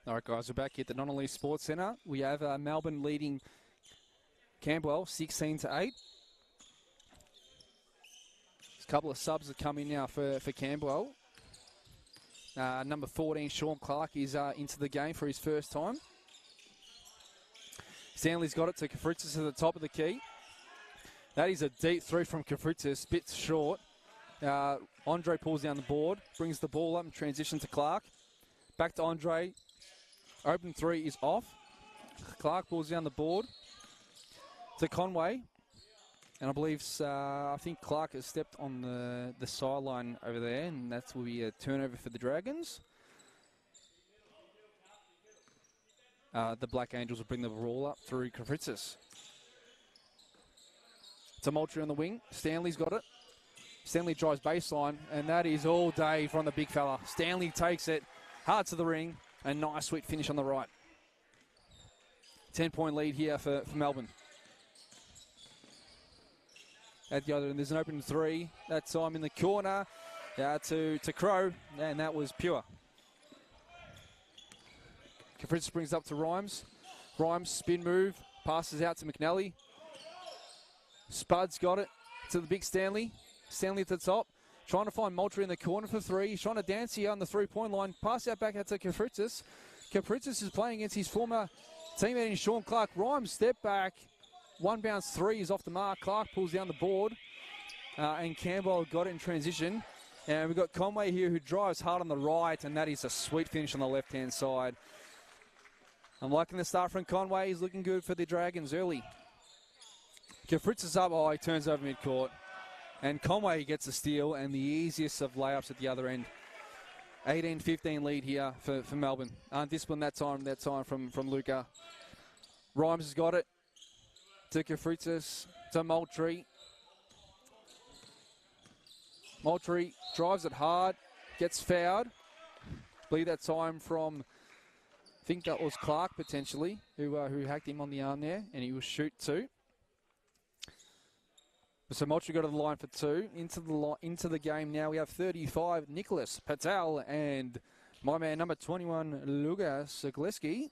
All right, guys, we're back here at the Non-Elite Sports Centre. We have Melbourne leading Camberwell 16-8. There's a couple of subs that come in now for Camberwell. Number 14, Sean Clark, is into the game for his first time. Stanley's got it to Kafritzis at the top of the key. That is a deep three from Kafritzis, bit short. Andre pulls down the board, brings the ball up and transition to Clark. Back to Andre. Open three is off. Clark pulls down the board to Conway. And I think Clark has stepped on the sideline over there, and that will be a turnover for the Dragons. The Black Angels will bring the ball up through Kafritzis. To Moultrie on the wing. Stanley's got it. Stanley drives baseline, and that is all day from the big fella. Stanley takes it hard to the ring. A nice, sweet finish on the right. 10-point lead here for Melbourne. At the other end, there's an open three. That time in the corner to Crow, and that was pure. Kafritzis brings up to Rhymes. Rhymes, spin move, passes out to McNally. Spud's got it to the big Stanley. Stanley at the top. Trying to find Moultrie in the corner for three. He's trying to dance here on the three-point line. Pass out back out to Kafritzis. Kafritzis is playing against his former teammate in Sean Clark. Rhymes step back. One bounce three is off the mark. Clark pulls down the board. And Campbell got it in transition. And we've got Conway here who drives hard on the right. And that is a sweet finish on the left-hand side. I'm liking the start from Conway. He's looking good for the Dragons early. Kafritzis up. Oh, he turns over midcourt. And Conway gets a steal and the easiest of layups at the other end. 18-15 lead here for Melbourne. Undisciplined that time from Luca. Rhymes has got it to Kafritzis, to Moultrie. Moultrie drives it hard, gets fouled. I believe that time from, I think that was Clark potentially, who hacked him on the arm there, and he will shoot two. So Moultrie got to the line for two. Into the game now. We have 35, Nicholas Patel, and my man, number 21, Lugas Zagleski.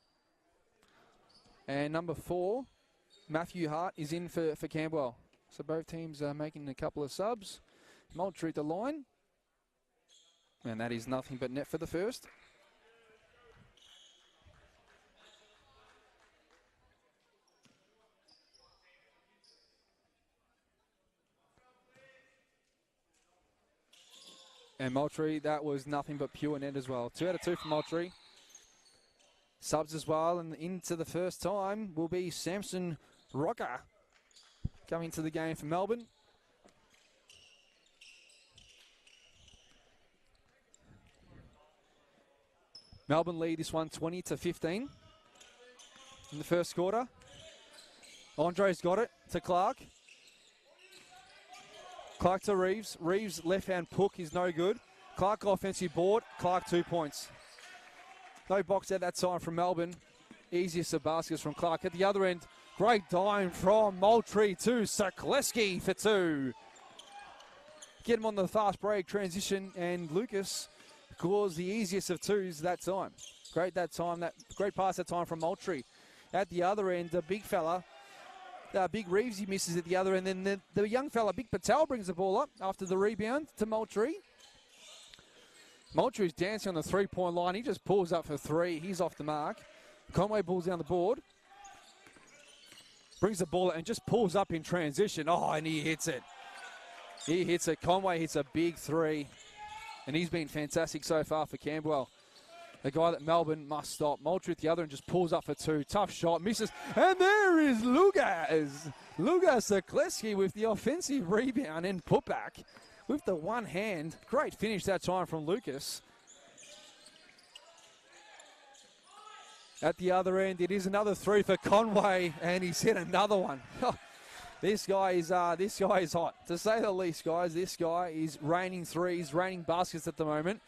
And number 4, Matthew Hart, is in for Camberwell. So both teams are making a couple of subs. Moultrie at the line. And that is nothing but net for the first. And Moultrie, that was nothing but pure net as well. 2 out of 2 for Moultrie. Subs as well, and into the first time will be Samson Rocker coming to the game for Melbourne. Melbourne lead this one 20-15 in the first quarter. Andre's got it to Clark. Clark to Reeves. Reeves left-hand hook is no good. Clark offensive board. Clark 2 points. No box at that time from Melbourne. Easiest of baskets from Clark. At the other end, great dime from Moultrie to Zagleski for 2. Get him on the fast break transition, and Lucas scores the easiest of twos that time. Great that time. Great pass that time from Moultrie. At the other end, the big fella. Big Reeves, he misses at the other end. Then the young fella, Big Patel, brings the ball up after the rebound to Moultrie. Moultrie's dancing on the three-point line. He just pulls up for 3. He's off the mark. Conway pulls down the board. Brings the ball and just pulls up in transition. Oh, and he hits it. He hits it. Conway hits a big 3. And he's been fantastic so far for Camberwell. The guy that Melbourne must stop. Moultrie at the other and just pulls up for 2. Tough shot, misses. And there is Lugas Zagleski with the offensive rebound and putback with the one hand. Great finish that time from Lucas. At the other end, it is another 3 for Conway, and he's hit another one. This guy is hot, to say the least, guys. This guy is raining threes, raining baskets at the moment.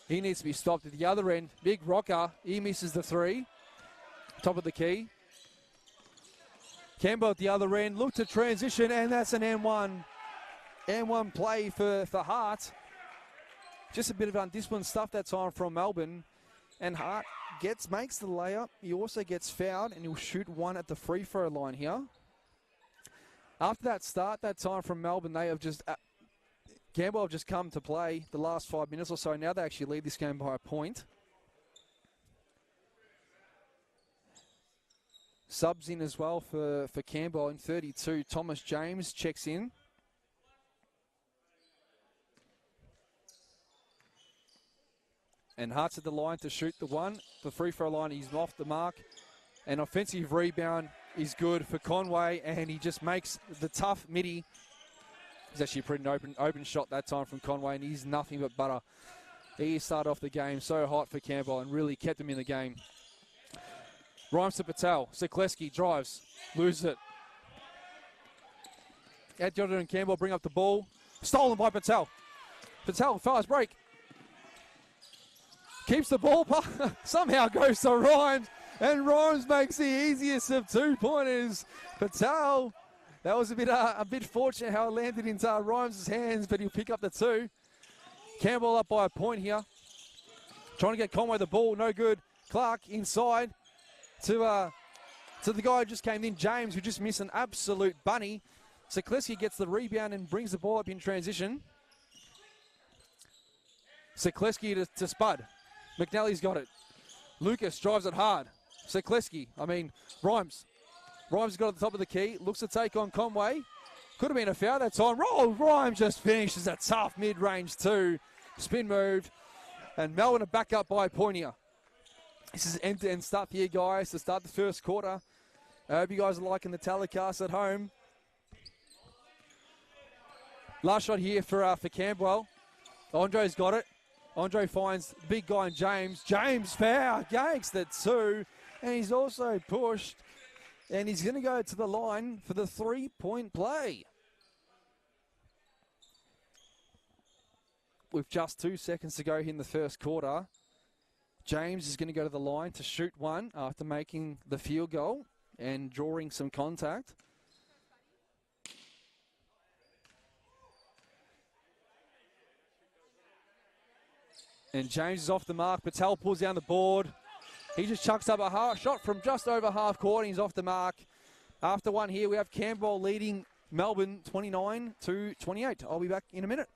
He needs to be stopped. At the other end, Big Rocker, he misses the 3. Top of the key. Campbell at the other end, look to transition, and that's an N1. N1 play for Hart. Just a bit of undisciplined stuff that time from Melbourne. And Hart makes the layup. He also gets fouled, and he'll shoot one at the free throw line here. After that start, that time from Melbourne, they have just... Camberwell have just come to play the last 5 minutes or so. Now they actually lead this game by a point. Subs in as well for Camberwell in 32. Thomas James checks in. And Hart's at the line to shoot the one. The free throw line, he's off the mark. An offensive rebound is good for Conway, and he just makes the tough midi. It's actually a pretty open shot that time from Conway, and he's nothing but butter. He started off the game so hot for Camberwell and really kept him in the game. Rhymes to Patel. Sekleski drives, loses it. Adjordan and Camberwell bring up the ball. Stolen by Patel. Patel, fast break. Keeps the ball, somehow goes to Rhymes, and Rhymes makes the easiest of 2-pointers. Patel, that was a bit fortunate how it landed into Rhymes' hands, but he'll pick up the 2. Campbell up by a point here. Trying to get Conway the ball, no good. Clark inside to the guy who just came in, James, who just missed an absolute bunny. Sekleski gets the rebound and brings the ball up in transition. Sekleski to Spud. McNally's got it. Lucas drives it hard. Rhymes. Rhymes got at the top of the key. Looks to take on Conway. Could have been a foul that time. Rhymes just finishes a tough mid-range 2. Spin move. And Melbourne are back up by a point here. This is end-to-end stuff here, guys, to start the first quarter. I hope you guys are liking the telecast at home. Last shot here for Camberwell. Andre's got it. Andre finds the big guy in James. James foul, yanks the 2, and he's also pushed, and he's going to go to the line for the 3-point play. With just 2 seconds to go in the first quarter, James is going to go to the line to shoot one after making the field goal and drawing some contact. And James is off the mark. Patel pulls down the board. He just chucks up a shot from just over half court. He's off the mark. After one here, we have Camberwell leading Melbourne 29-28. I'll be back in a minute.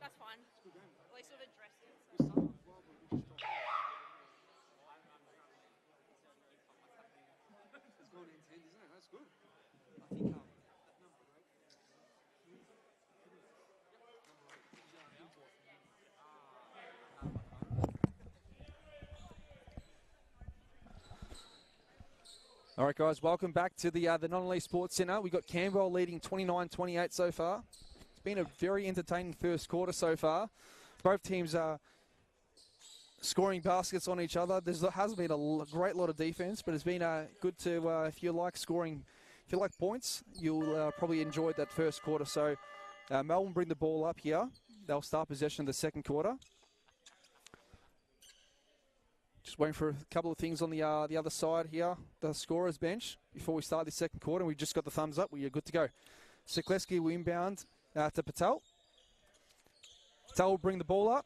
That's fine. At least we've addressed it. So. It's going in 10, isn't it? That's good. I think All right, guys, welcome back to the Non-Elite Sports Centre. We've got Camberwell leading 29-28 so far. It's been a very entertaining first quarter so far. Both teams are scoring baskets on each other. There hasn't been a great lot of defense, but it's been good to, if you like scoring, if you like points, you'll probably enjoy that first quarter. So Melbourne bring the ball up here. They'll start possession of the second quarter. Just waiting for a couple of things on the other side here, the scorer's bench, before we start the second quarter. We've just got the thumbs up. We are good to go. Sekleski will inbound to Patel. Patel will bring the ball up.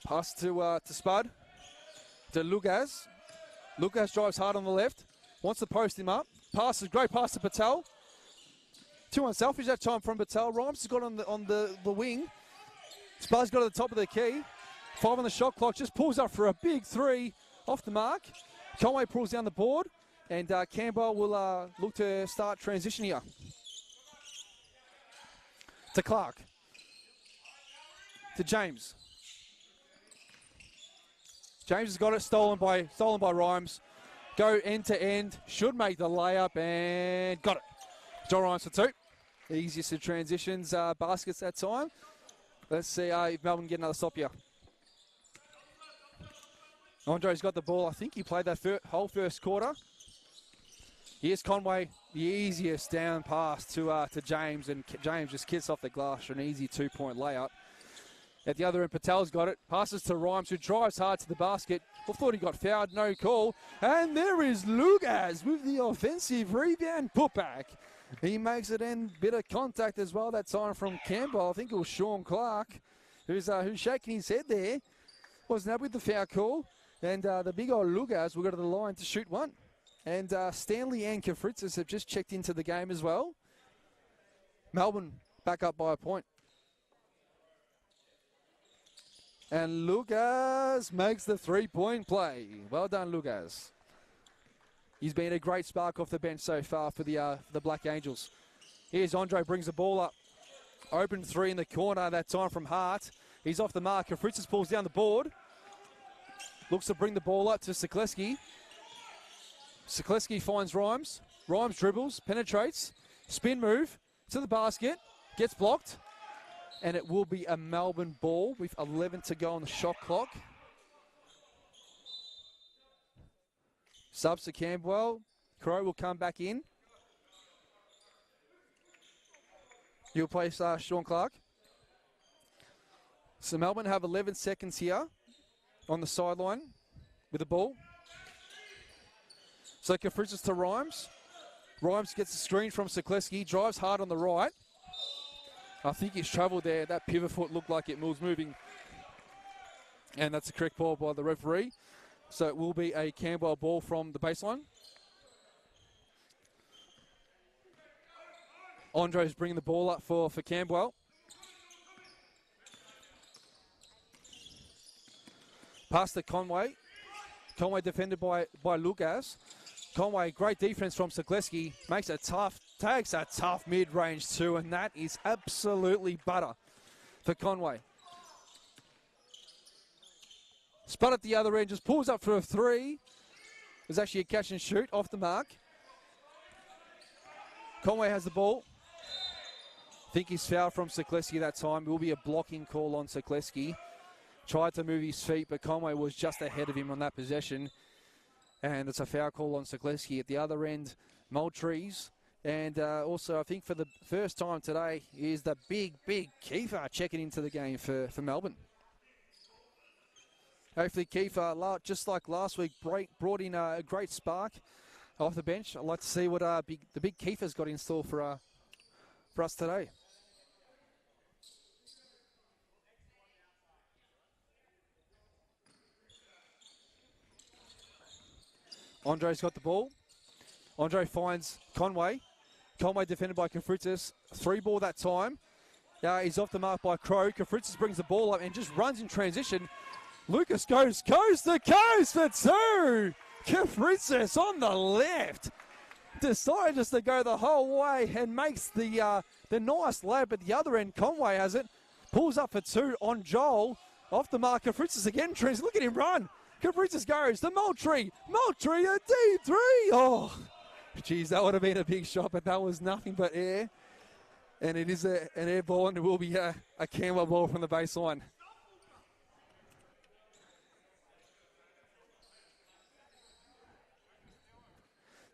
Pass to Spud. To Lugaz. Lugaz drives hard on the left. Wants to post him up. Passes, great pass to Patel. Too unselfish that time from Patel. Rhymes has got on the wing. Spud's got at the top of the key. 5 on the shot clock. Just pulls up for a big 3 off the mark. Conway pulls down the board. And Camberwell will look to start transition here. To Clark. To James. James has got it, stolen by Rhymes. Go end to end, should make the layup, and got it. John Rhymes for 2. Easiest of transitions, baskets that time. Let's see if Melbourne can get another stop here. Andre's got the ball. I think he played that whole first quarter. Here's Conway, the easiest down pass to James, and James just kicks off the glass for an easy 2-point layup. At the other end, Patel's got it. Passes to Rhymes, who drives hard to the basket. I thought he got fouled, no call. And there is Lugaz with the offensive rebound putback. He makes it in. Bit of contact as well that time from Campbell. I think it was Sean Clark who's shaking his head there. Wasn't happy with the foul call. And the big old Lugaz will go to the line to shoot one. And Stanley and Kafritzis have just checked into the game as well. Melbourne back up by a point. And Lugaz makes the 3-point play. Well done, Lugaz. He's been a great spark off the bench so far for the Black Angels. Here's Andre, brings the ball up. Open 3 in the corner, that time from Hart. He's off the mark. Kafritzis pulls down the board. Looks to bring the ball up to Sekleski. Sekleski finds Rhymes. Rhymes dribbles, penetrates. Spin move to the basket. Gets blocked. And it will be a Melbourne ball with 11 to go on the shot clock. Subs to Camberwell. Crow will come back in. He'll place Sean Clark. So Melbourne have 11 seconds here on the sideline with the ball. So Kafritzis to Rhymes. Rhymes gets the screen from Sekleski. Drives hard on the right. I think he's travelled there. That pivot foot looked like it was moving. And that's a correct ball by the referee. So it will be a Camberwell ball from the baseline. Andre's bringing the ball up for Camberwell. Pass to Conway. Conway defended by Lugaz. Conway, great defense from Sekleski. Takes a tough mid-range too, and that is absolutely butter for Conway. Spud at the other end, just pulls up for a 3. There's actually a catch and shoot off the mark. Conway has the ball. I think he's fouled from Sekleski that time. It will be a blocking call on Sekleski. Tried to move his feet, but Conway was just ahead of him on that possession. And it's a foul call on Sekleski. At the other end, Moultries. And also, I think for the first time today, is the big Kiefer checking into the game for Melbourne. Hopefully Kiefer, just like last week, brought in a great spark off the bench. I'd like to see what the big Kiefer's got in store for us today. Andre's got the ball. Andre finds Conway. Conway defended by Kafritzis. 3 ball that time. He's off the mark by Crow. Kafritzis brings the ball up and just runs in transition. Lucas goes coast to coast for 2. Kafritzis on the left. Decided just to go the whole way and makes the nice layup at the other end. Conway has it. Pulls up for 2 on Joel. Off the mark. Kafritzis again. Look at him run. Kafritzis goes to Moultrie. Moultrie a D3. Oh, geez, that would have been a big shot, but that was nothing but air. And it is an air ball, and it will be a Camberwell ball from the baseline.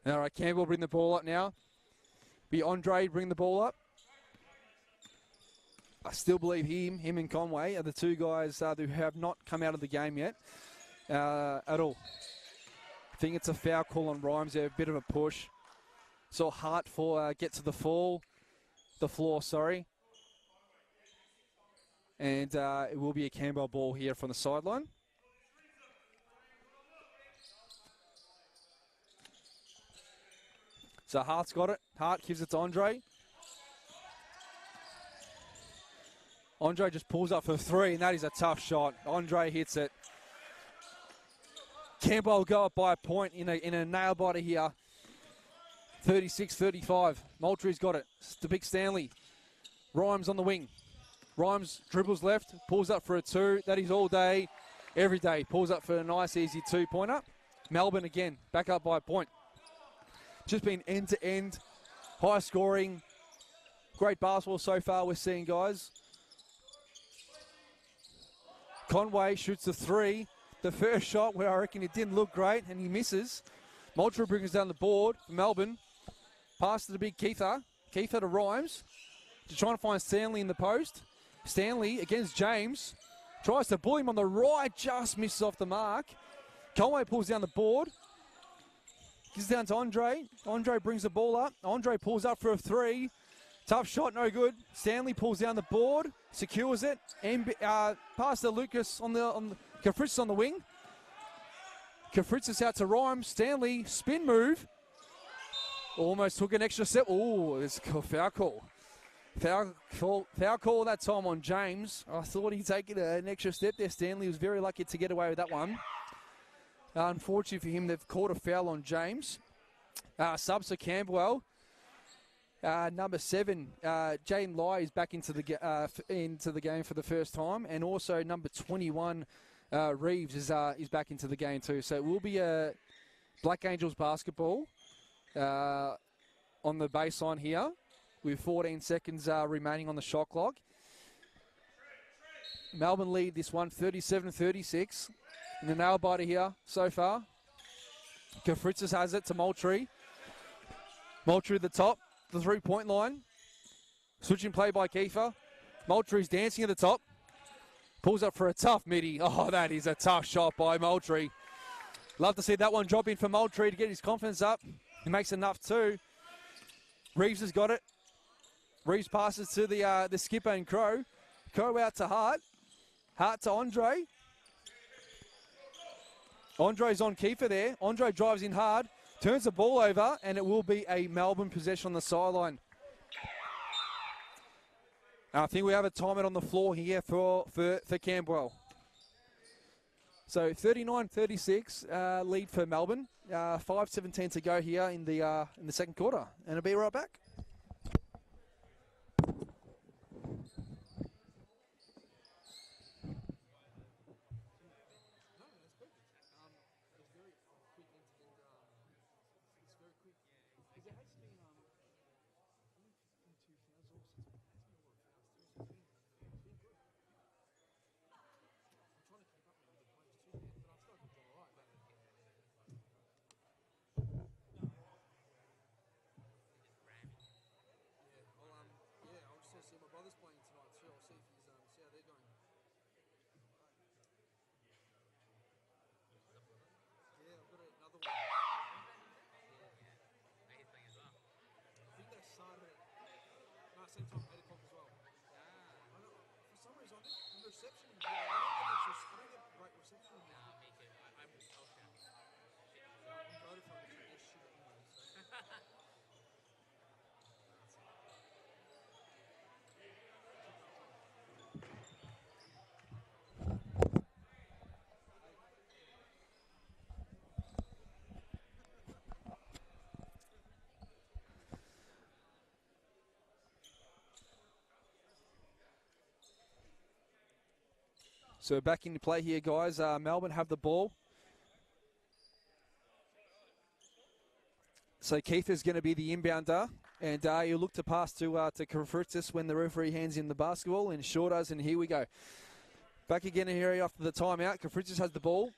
All right, Campbell bring the ball up now. Be Andre bring the ball up. I still believe him and Conway are the 2 guys who have not come out of the game yet at all. I think it's a foul call on Rhymes there, a bit of a push. Saw Hart get to the floor, sorry. And it will be a Camberwell ball here from the sideline. So Hart's got it. Hart gives it to Andre. Andre just pulls up for 3, and that is a tough shot. Andre hits it. Camberwell will go up by a point in a nail biter here. 36-35. Moultrie's got it. It's the big Stanley. Rhymes on the wing. Rhymes dribbles left, pulls up for a 2. That is all day, every day. Pulls up for a nice, easy 2-pointer. Melbourne again, back up by a point. Just been end-to-end, high scoring. Great basketball so far we're seeing, guys. Conway shoots the 3. The first shot where I reckon it didn't look great, and he misses. Moultrie brings down the board for Melbourne. Pass to the big Keitha. Keitha to Rhymes. To try and find Stanley in the post. Stanley against James. Tries to bully him on the right, just misses off the mark. Conway pulls down the board. Gives it down to Andre. Andre brings the ball up. Andre pulls up for a 3. Tough shot, no good. Stanley pulls down the board, secures it. And pass to Lucas on the Kafritz on the wing. Kafritz out to Rhymes. Stanley, spin move. Almost took an extra step. Oh, it's a foul call. Foul call that time on James. I thought he'd taken an extra step there. Stanley was very lucky to get away with that one. Unfortunately for him, they've caught a foul on James. Subs for Camberwell. Number 7, Jane Lai is back into the game for the first time, and also number 21, Reeves is back into the game too. So it will be a Black Angels basketball on the baseline here, with 14 seconds remaining on the shot clock. Melbourne lead this one 37-36. In the nail biter here so far. Kafritzis has it to Moultrie. Moultrie at the top, the 3-point line. Switching play by Kiefer. Moultrie's dancing at the top. Pulls up for a tough midi. Oh, that is a tough shot by Moultrie. Love to see that one drop in for Moultrie to get his confidence up. He makes enough too. Reeves has got it. Reeves passes to the skipper and Crow. Crow out to Hart. Hart to Andre. Andre's on Kiefer there. Andre drives in hard, turns the ball over, and it will be a Melbourne possession on the sideline. I think we have a timeout on the floor here for Camberwell. So 39-36 lead for Melbourne. 5:17 to go here in the second quarter, and I'll be right back. Same time, 8 o'clock as well. I don't, for some reason, the reception, I don't get great reception. Me too. I'm okay. I'm voted for this shit anyway, so. So back into play here, guys. Melbourne have the ball. So Keith is going to be the inbounder, and he'll look to pass to Kafritzis when the referee hands him the basketball, and sure does, and here we go. Back again here after the timeout. Kafritzis has the ball.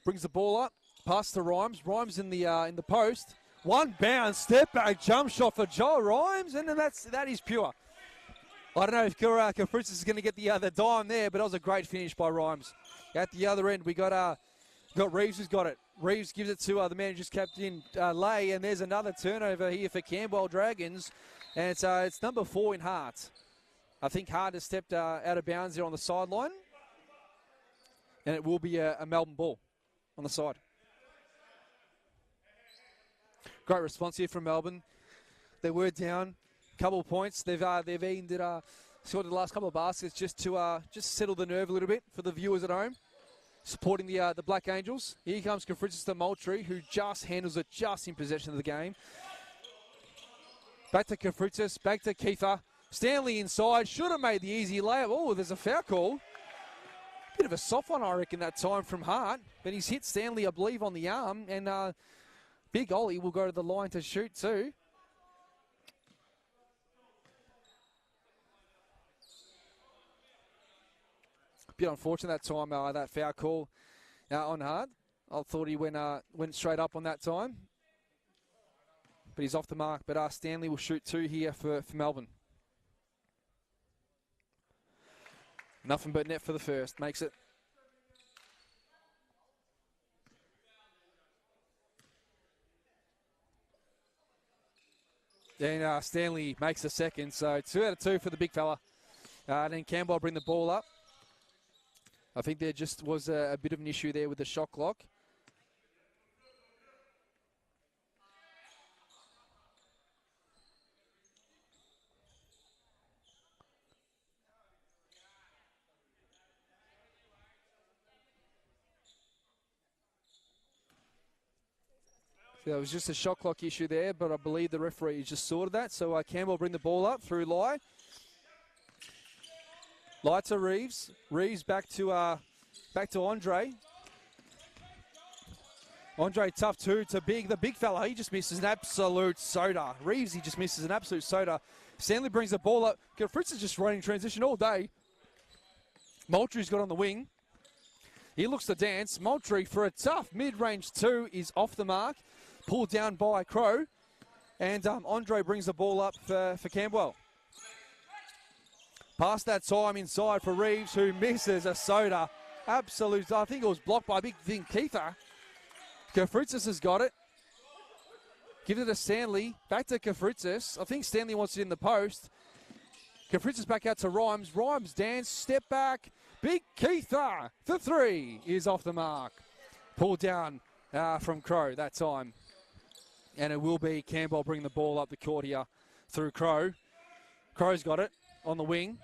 Brings the ball up. Pass to Rhymes. Rhymes in the post. One bounce, step back, jump shot for Joel Rhymes, and then that is pure. I don't know if Kafritzis is going to get the dime there, but that was a great finish by Rhymes. At the other end, we got Reeves who's got it. Reeves gives it to the man who just kept in Lay, and there's another turnover here for Camberwell Dragons, and it's number 4 in Hart. I think Hart has stepped out of bounds there on the sideline. And it will be a Melbourne ball on the side. Great response here from Melbourne. They were down a couple of points. They've ended scored the last couple of baskets just to just settle the nerve a little bit for the viewers at home. Supporting the Black Angels. Here comes Kafritzis to Moultrie, who just handles it just in possession of the game. Back to Kafritzis, back to Kiefer. Stanley inside, should have made the easy layup. Oh, there's a foul call. Bit of a soft one, I reckon, that time from Hart. But he's hit Stanley, I believe, on the arm. And Big Ollie will go to the line to shoot too. Bit unfortunate that time, that foul call on Hart. I thought he went straight up on that time. But he's off the mark. But Stanley will shoot 2 here for Melbourne. Nothing but net for the first. Makes it. Then Stanley makes the second. So 2 out of 2 for the big fella. And then Camberwell bring the ball up. I think there just was a bit of an issue there with the shot clock. So it was just a shot clock issue there, but I believe the referee just sorted that. So Campbell bring the ball up through Lai. Lai to Reeves. Reeves back to Andre. Andre tough to Big. The big fella, he just misses an absolute soda. Reeves, he just misses an absolute soda. Stanley brings the ball up. Fritz is just running transition all day. Moultrie's got on the wing. He looks to dance. Moultrie for a tough mid-range 2 is off the mark. Pulled down by Crow. And Andre brings the ball up for Camberwell. Past that time inside for Reeves, who misses a soda. Absolute, I think it was blocked by Big Thing Kiefer. Kafritzis has got it. Give it to Stanley. Back to Kafritzis. I think Stanley wants it in the post. Kafritzis back out to Rhymes. Rhymes dance, step back. Big Kiefer for 3 is off the mark. Pulled down from Crow that time. And it will be Campbell bringing the ball up the court here through Crow. Crow's got it on the wing.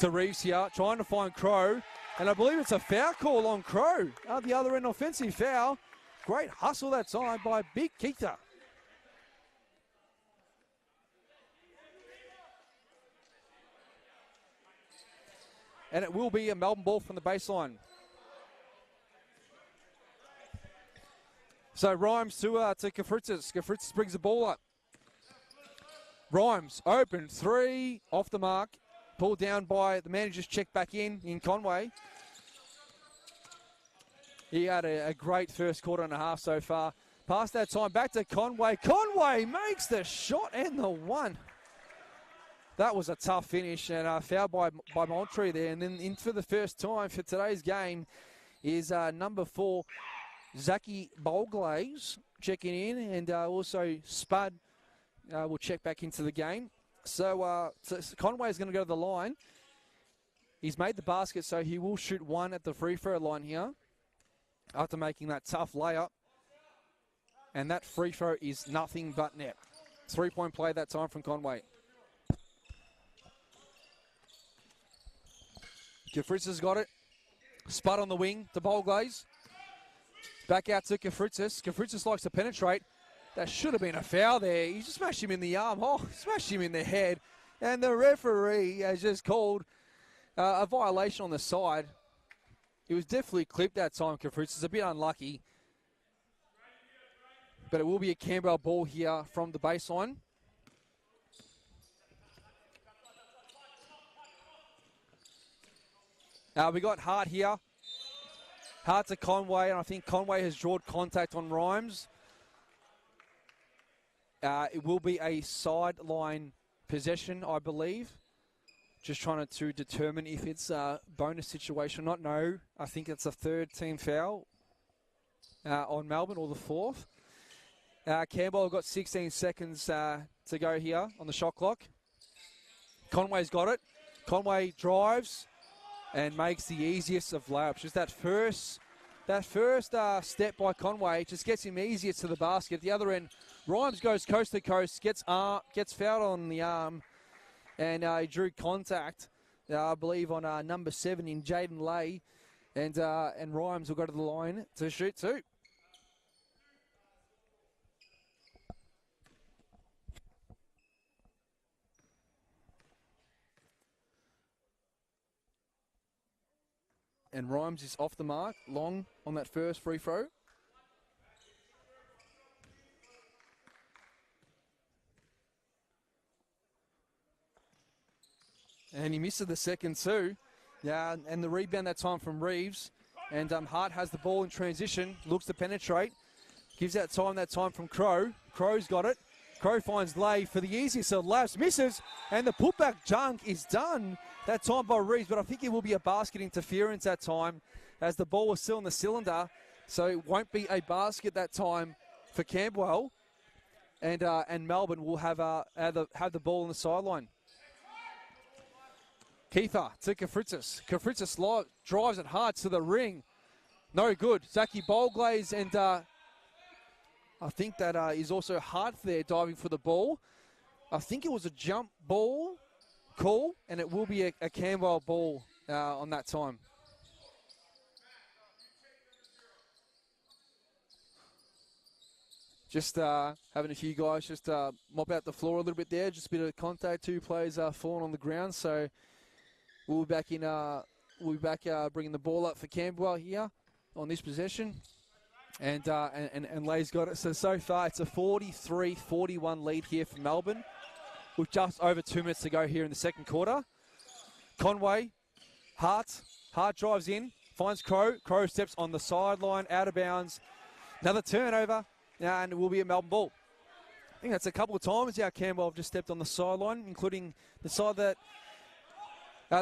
To Reeves here, trying to find Crow. And I believe it's a foul call on Crow. The other end, offensive foul. Great hustle that time by Big Keita. And it will be a Melbourne ball from the baseline. So Rhymes to Kafritzis. Kafritzis brings the ball up. Rhymes, open, 3, off the mark. Pulled down by the man who just checked back in Conway. He had a great first quarter and a half so far. Past that time, back to Conway. Conway makes the shot and the 1. That was a tough finish and foul by Moultrie there. And then in for the first time for today's game is number 4, Zaki Bolglaze checking in. And also Spud will check back into the game. So Conway is going to go to the line. He's made the basket, so he will shoot 1 at the free throw line here after making that tough layup. And that free throw is nothing but net. 3-point play that time from Conway. Kafritzis has got it. Spud on the wing to Bolglaze. Back out to Kafritzis. Kafritzis likes to penetrate. That should have been a foul there. He just smashed him in the arm. Oh, smashed him in the head. And the referee has just called a violation on the side. It was definitely clipped that time, Kafritzis. A bit unlucky. But it will be a Camberwell ball here from the baseline. We got Hart here. Hart to Conway, and I think Conway has drawn contact on Rhymes. It will be a sideline possession, I believe. Just trying to determine if it's a bonus situation or not. No, I think it's a 3rd team foul on Melbourne, or the 4th. Camberwell have got 16 seconds to go here on the shot clock. Conway's got it. Conway drives and makes the easiest of layups. Just that first step by Conway just gets him easier to the basket. At the other end, Rhymes goes coast to coast, gets fouled on the arm, and he drew contact, I believe, on number 7 in Jaden Lay, and Rhymes will go to the line to shoot 2. And Rhymes is off the mark, long on that first free throw. And he misses the second too. Yeah, and the rebound that time from Reeves. And Hart has the ball in transition, looks to penetrate. Gives that time from Crow. Crow's got it. Crow finds Lay for the easiest of laps, misses, and the putback junk is done that time by Reeves, but I think it will be a basket interference that time as the ball was still in the cylinder, so it won't be a basket that time for Camberwell, and Melbourne will have the ball on the sideline. Kiefer to Kafritzis. Kafritzis drives it hard to the ring. No good. Zaki Bowglaze, and I think that is also Hart there diving for the ball. I think it was a jump ball call, and it will be a Camberwell ball on that time. Just having a few guys just mop out the floor a little bit there. Just a bit of contact. 2 players falling on the ground, so we'll be back bringing the ball up for Camberwell here on this possession. And Lay's got it. So far, it's a 43-41 lead here for Melbourne, with just over 2 minutes to go here in the second quarter. Conway, Hart drives in, finds Crow. Crow steps on the sideline, out of bounds. Another turnover, and it will be a Melbourne ball. I think that's a couple of times how Camberwell have just stepped on the sideline, including the side that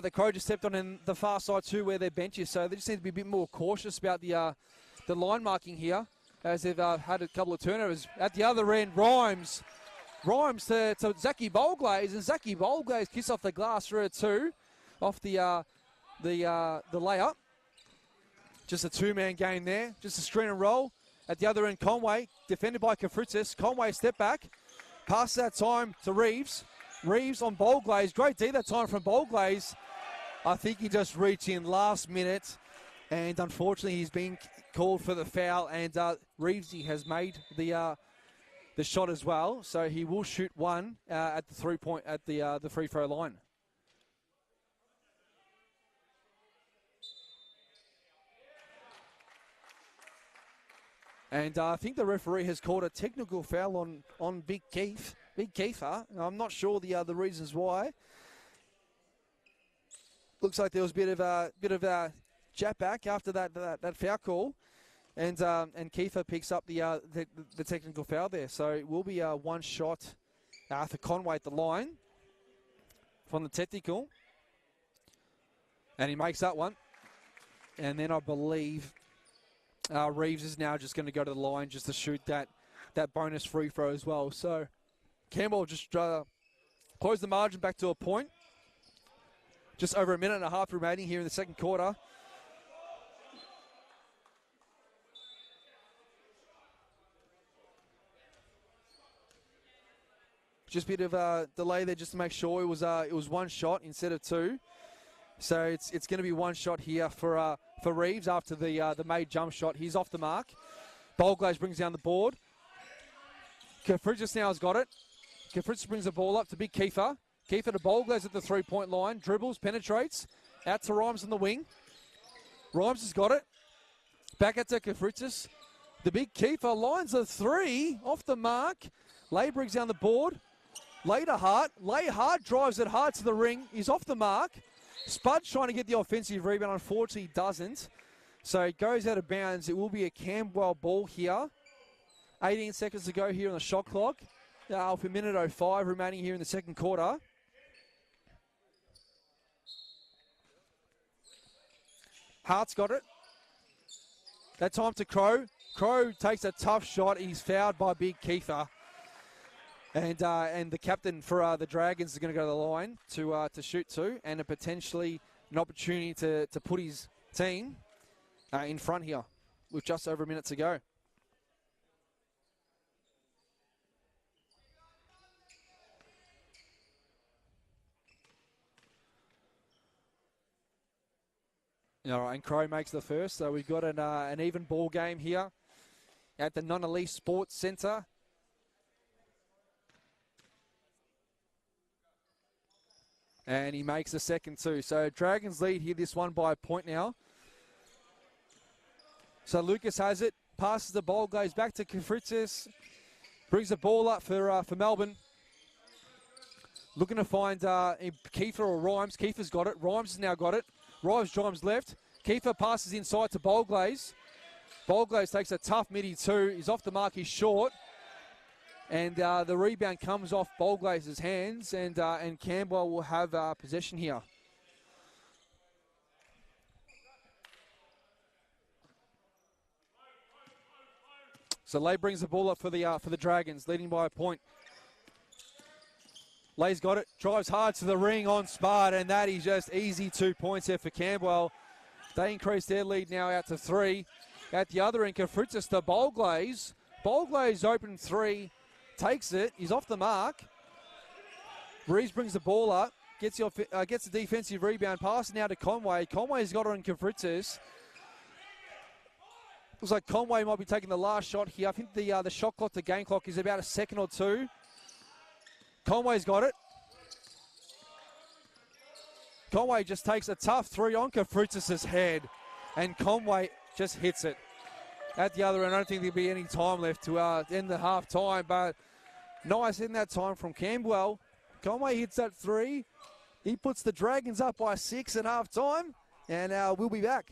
the Crow just stepped on, in the far side too, where their bench is. So they just need to be a bit more cautious about the line marking here, as they've had a couple of turnovers. At the other end, Rhymes to Zaki Bowglaze, and Zaki Bowglaze kicks off the glass for a 2 off the layup. Just a 2-man game there, just a screen and roll. At the other end, Conway, defended by Kafritzis. Conway step back, passes that time to Reeves. Reeves on Bowglaze, great D that time from Bowglaze. I think he just reached in last minute, and unfortunately he's been called for the foul, and Reevesy has made the shot as well, so he will shoot one at the free throw line. And I think the referee has called a technical foul on Big Kiefer. I'm not sure the reasons why. Looks like there was a bit of a jab back after that foul call, and Kiefer picks up the technical foul there. So it will be one shot for Conway at the line from the technical, and he makes that one. And then I believe Reeves is now just going to go to the line just to shoot that bonus free throw as well. So Campbell just close the margin back to a point. Just over a minute and a half remaining here in the second quarter. Just a bit of a delay there just to make sure it was one shot instead of 2. So it's going to be one shot here for Reeves after the made jump shot. He's off the mark. Bowglaze brings down the board. Kafritzis now has got it. Kafritzis brings the ball up to Big Kiefer. Kiefer to Bowglaze at the 3-point line. Dribbles, penetrates. Out to Rhymes on the wing. Rhymes has got it. Back out to Kafritzis. The Big Kiefer lines a 3 off the mark. Lay brings down the board. Lay to Hart. Lay hard, drives it hard to the ring. He's off the mark. Spud's trying to get the offensive rebound. Unfortunately, doesn't. So it goes out of bounds. It will be a Camberwell ball here. 18 seconds to go here on the shot clock. For a minute 05 remaining here in the second quarter. Hart's got it. That time to Crow. Crow takes a tough shot. He's fouled by Big Kiefer. And the captain for the Dragons is going to go to the line to shoot two, and potentially an opportunity to put his team in front here with just over a minute to go. All right, and Crow makes the first, so we've got an even ball game here at the Nonalise Sports Centre. And he makes the second too. So Dragons lead here this one by a point now. So Lucas has it, passes the ball, goes back to Kafritzis, brings the ball up for Melbourne. Looking to find Kiefer or Rhymes. Kiefer's got it. Rhymes has now got it. Rhymes left. Kiefer passes inside to Bowglaze. Bowglaze takes a tough midi too. He's off the mark. He's short. And the rebound comes off Bowglaze's hands. And Camberwell will have possession here. So Lay brings the ball up for the Dragons, leading by a point. Lay's got it, drives hard to the ring on Spard, and that is just easy 2 points here for Camberwell. They increase their lead now out to 3. At the other end, Kafritzis to Bowglaze. Bowglaze open 3, takes it, he's off the mark. Reeves brings the ball up, gets the defensive rebound, pass now to Conway. Conway's got it on Kafritzis. Looks like Conway might be taking the last shot here. I think the shot clock, the game clock is about a second or two. Conway's got it. Conway just takes a tough 3 on Kafritzis' head. And Conway just hits it. At the other end, I don't think there'll be any time left to end the half time. But nice in that time from Camberwell. Conway hits that 3. He puts the Dragons up by 6 at half time. And we'll be back.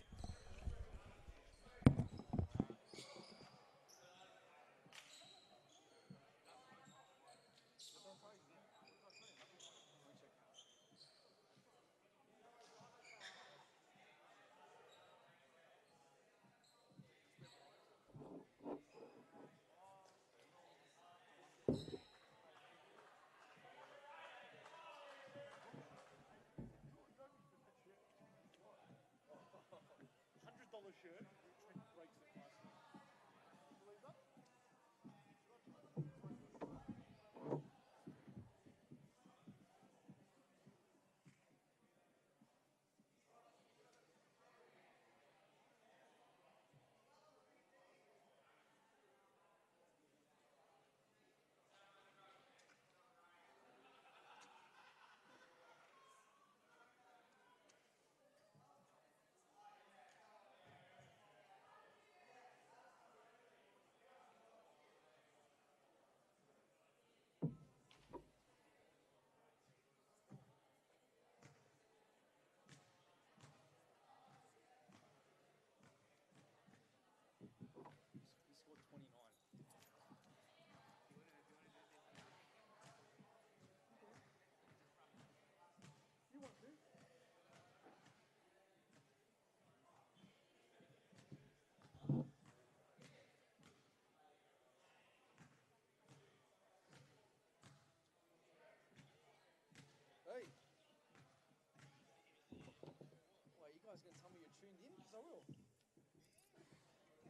Going to tell me you're tuned in? Because I will.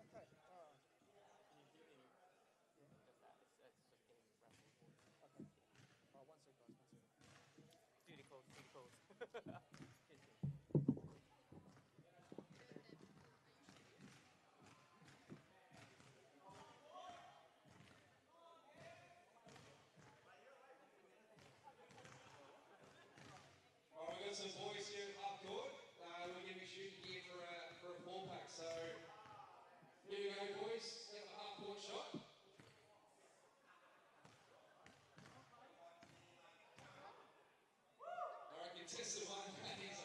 Okay. Okay. One sec, guys. Duty calls. All right, we've got some boys here up court. We're going to be shooting here for a 4-pack. So here we go, boys. Get a half-court shot. All right, contested one. That is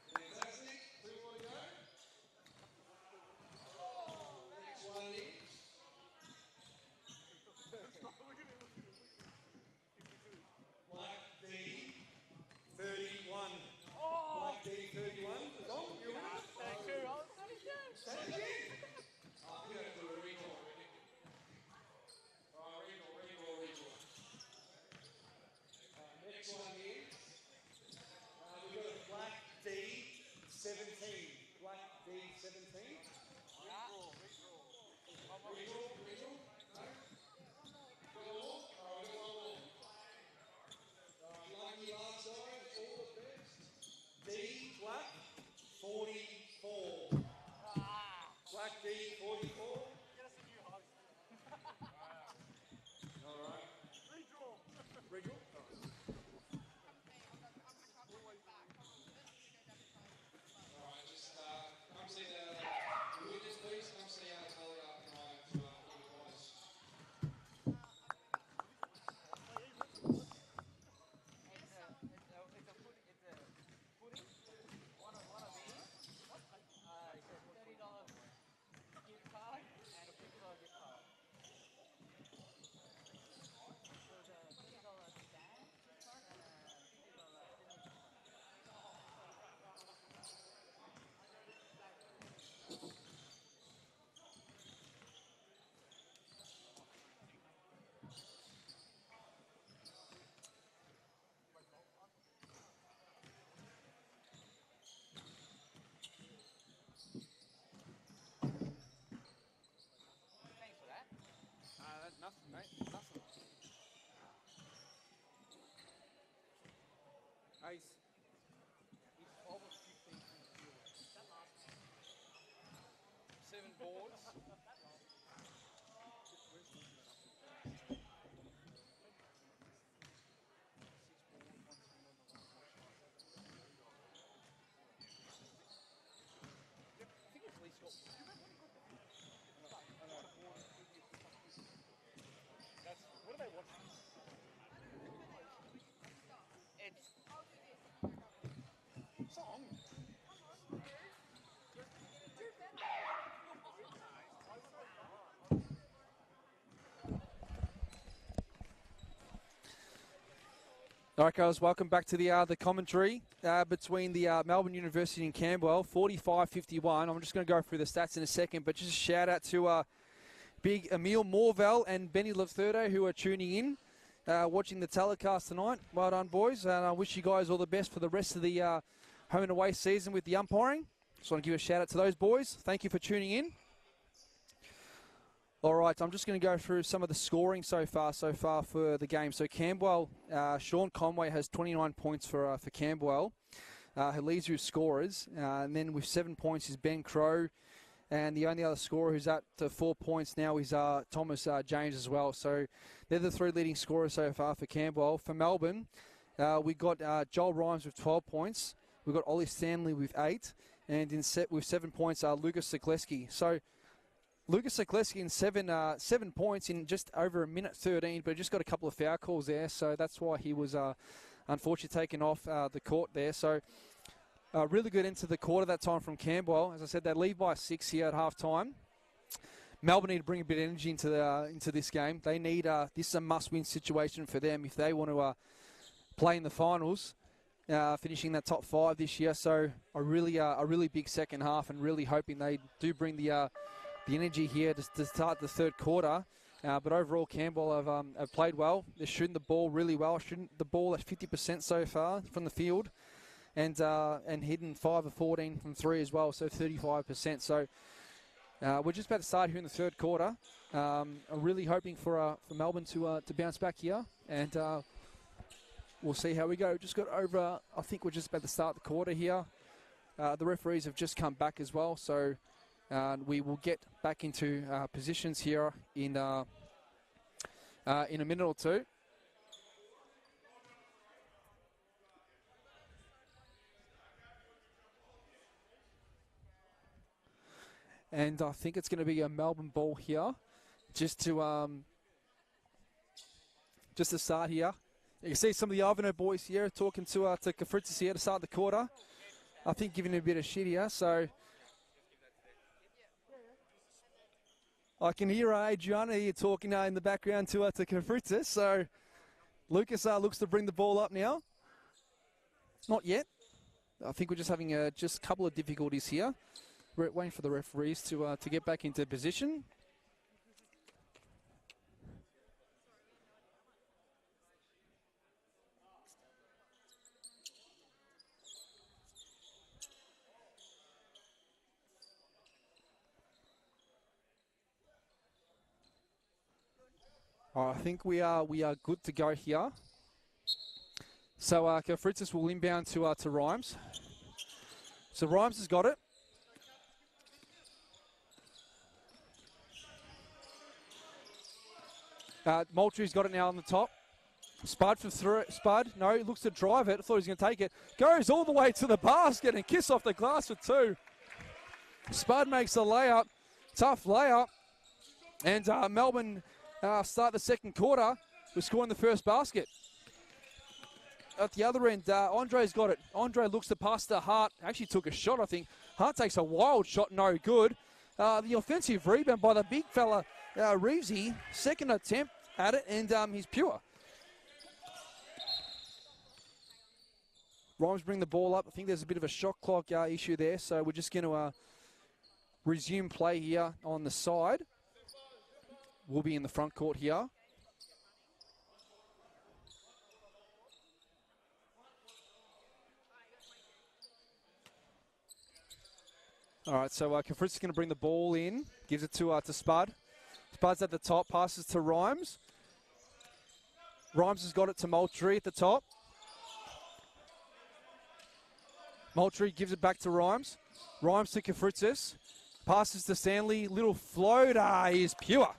Fantastic. 2 more to go. Next one is Black D 31. Black D 31. Long, you ready? Say it again. We got to do a recall. Recall. Next one is we've got a Black D 17. Black D 17. Recall. No? Got one more? All right, we got one more. Lucky last time, all the best. D Black 44. Black D 44. All right. Redraw. All right, just come see the winners, please. Come see our tally up tonight for the boys. Nothing, mate. Nothing. Ace. He's 12 of 15 from the field. 7 boards. I think it's least got. What are they watching? It's song. All right, guys, welcome back to the commentary between the Melbourne University and Camberwell, 45-51. I'm just going to go through the stats in a second, but just a shout out to big Emil Morvell and Benny Lefthurdo who are tuning in, watching the telecast tonight. Well done, boys, and I wish you guys all the best for the rest of the home and away season with the umpiring. Just want to give a shout out to those boys. Thank you for tuning in. All right, I'm just going to go through some of the scoring so far for the game. So Camberwell, Sean Conway has 29 points for Camberwell. He leads with scorers. And then with 7 points is Ben Crow. And the only other scorer who's at 4 points now is Thomas James as well. So they're the 3 leading scorers so far for Camberwell. For Melbourne, we got Joel Rhymes with 12 points. We've got Ollie Stanley with 8. And with 7 points, Lucas Sekleski. So Lucas Sekleski in 7 points in just over a minute 13, but just got a couple of foul calls there, so that's why he was unfortunately taken off the court there. So really good into the quarter that time from Camberwell. As I said, they lead by 6 here at half time. Melbourne need to bring a bit of energy into this game. They need this is a must-win situation for them if they want to play in the finals, finishing that top 5 this year. So a really big second half, and really hoping they do bring the energy here to start the third quarter. But overall, Camberwell have played well. They're shooting the ball really well. Shooting the ball at 50% so far from the field, and hitting 5 of 14 from 3 as well, so 35%. So we're just about to start here in the third quarter. I'm really hoping for Melbourne to bounce back here, and we'll see how we go. Just got over, I think we're just about to start the quarter here. The referees have just come back as well, so we will get back into positions here in a minute or two. And I think it's going to be a Melbourne ball here, just to start here You can see some of the Ivanhoe boys here talking to Kafritzis here to start the quarter. I think giving him a bit of shit here, so I can hear Adriana here talking in the background to Kafritzis. So Lucas looks to bring the ball up now. Not yet. I think we're just having just a couple of difficulties here. We're waiting for the referees to get back into position. I think we are good to go here. So Kafritzis will inbound to Rhymes. So Rhymes has got it. Moultrie's got it now on the top. Spud for through. Spud, no, he looks to drive it. I thought he was going to take it. Goes all the way to the basket and kiss off the glass for two. Spud makes a layup. Tough layup. And Melbourne start the second quarter with scoring the first basket. At the other end, Andre's got it. Andre looks to pass to Hart. Actually took a shot, I think. Hart takes a wild shot, no good. The offensive rebound by the big fella, Reevesy. Second attempt at it, and he's pure. Rhymes bring the ball up. I think there's a bit of a shot clock issue there, so we're just going to resume play here on the side. We'll be in the front court here. All right, so Kafritzis is going to bring the ball in. Gives it to Spud. Spud's at the top, passes to Rhymes. Rhymes has got it to Moultrie at the top. Moultrie gives it back to Rhymes. Rhymes to Kafritzis. Passes to Stanley. Little floater is pure.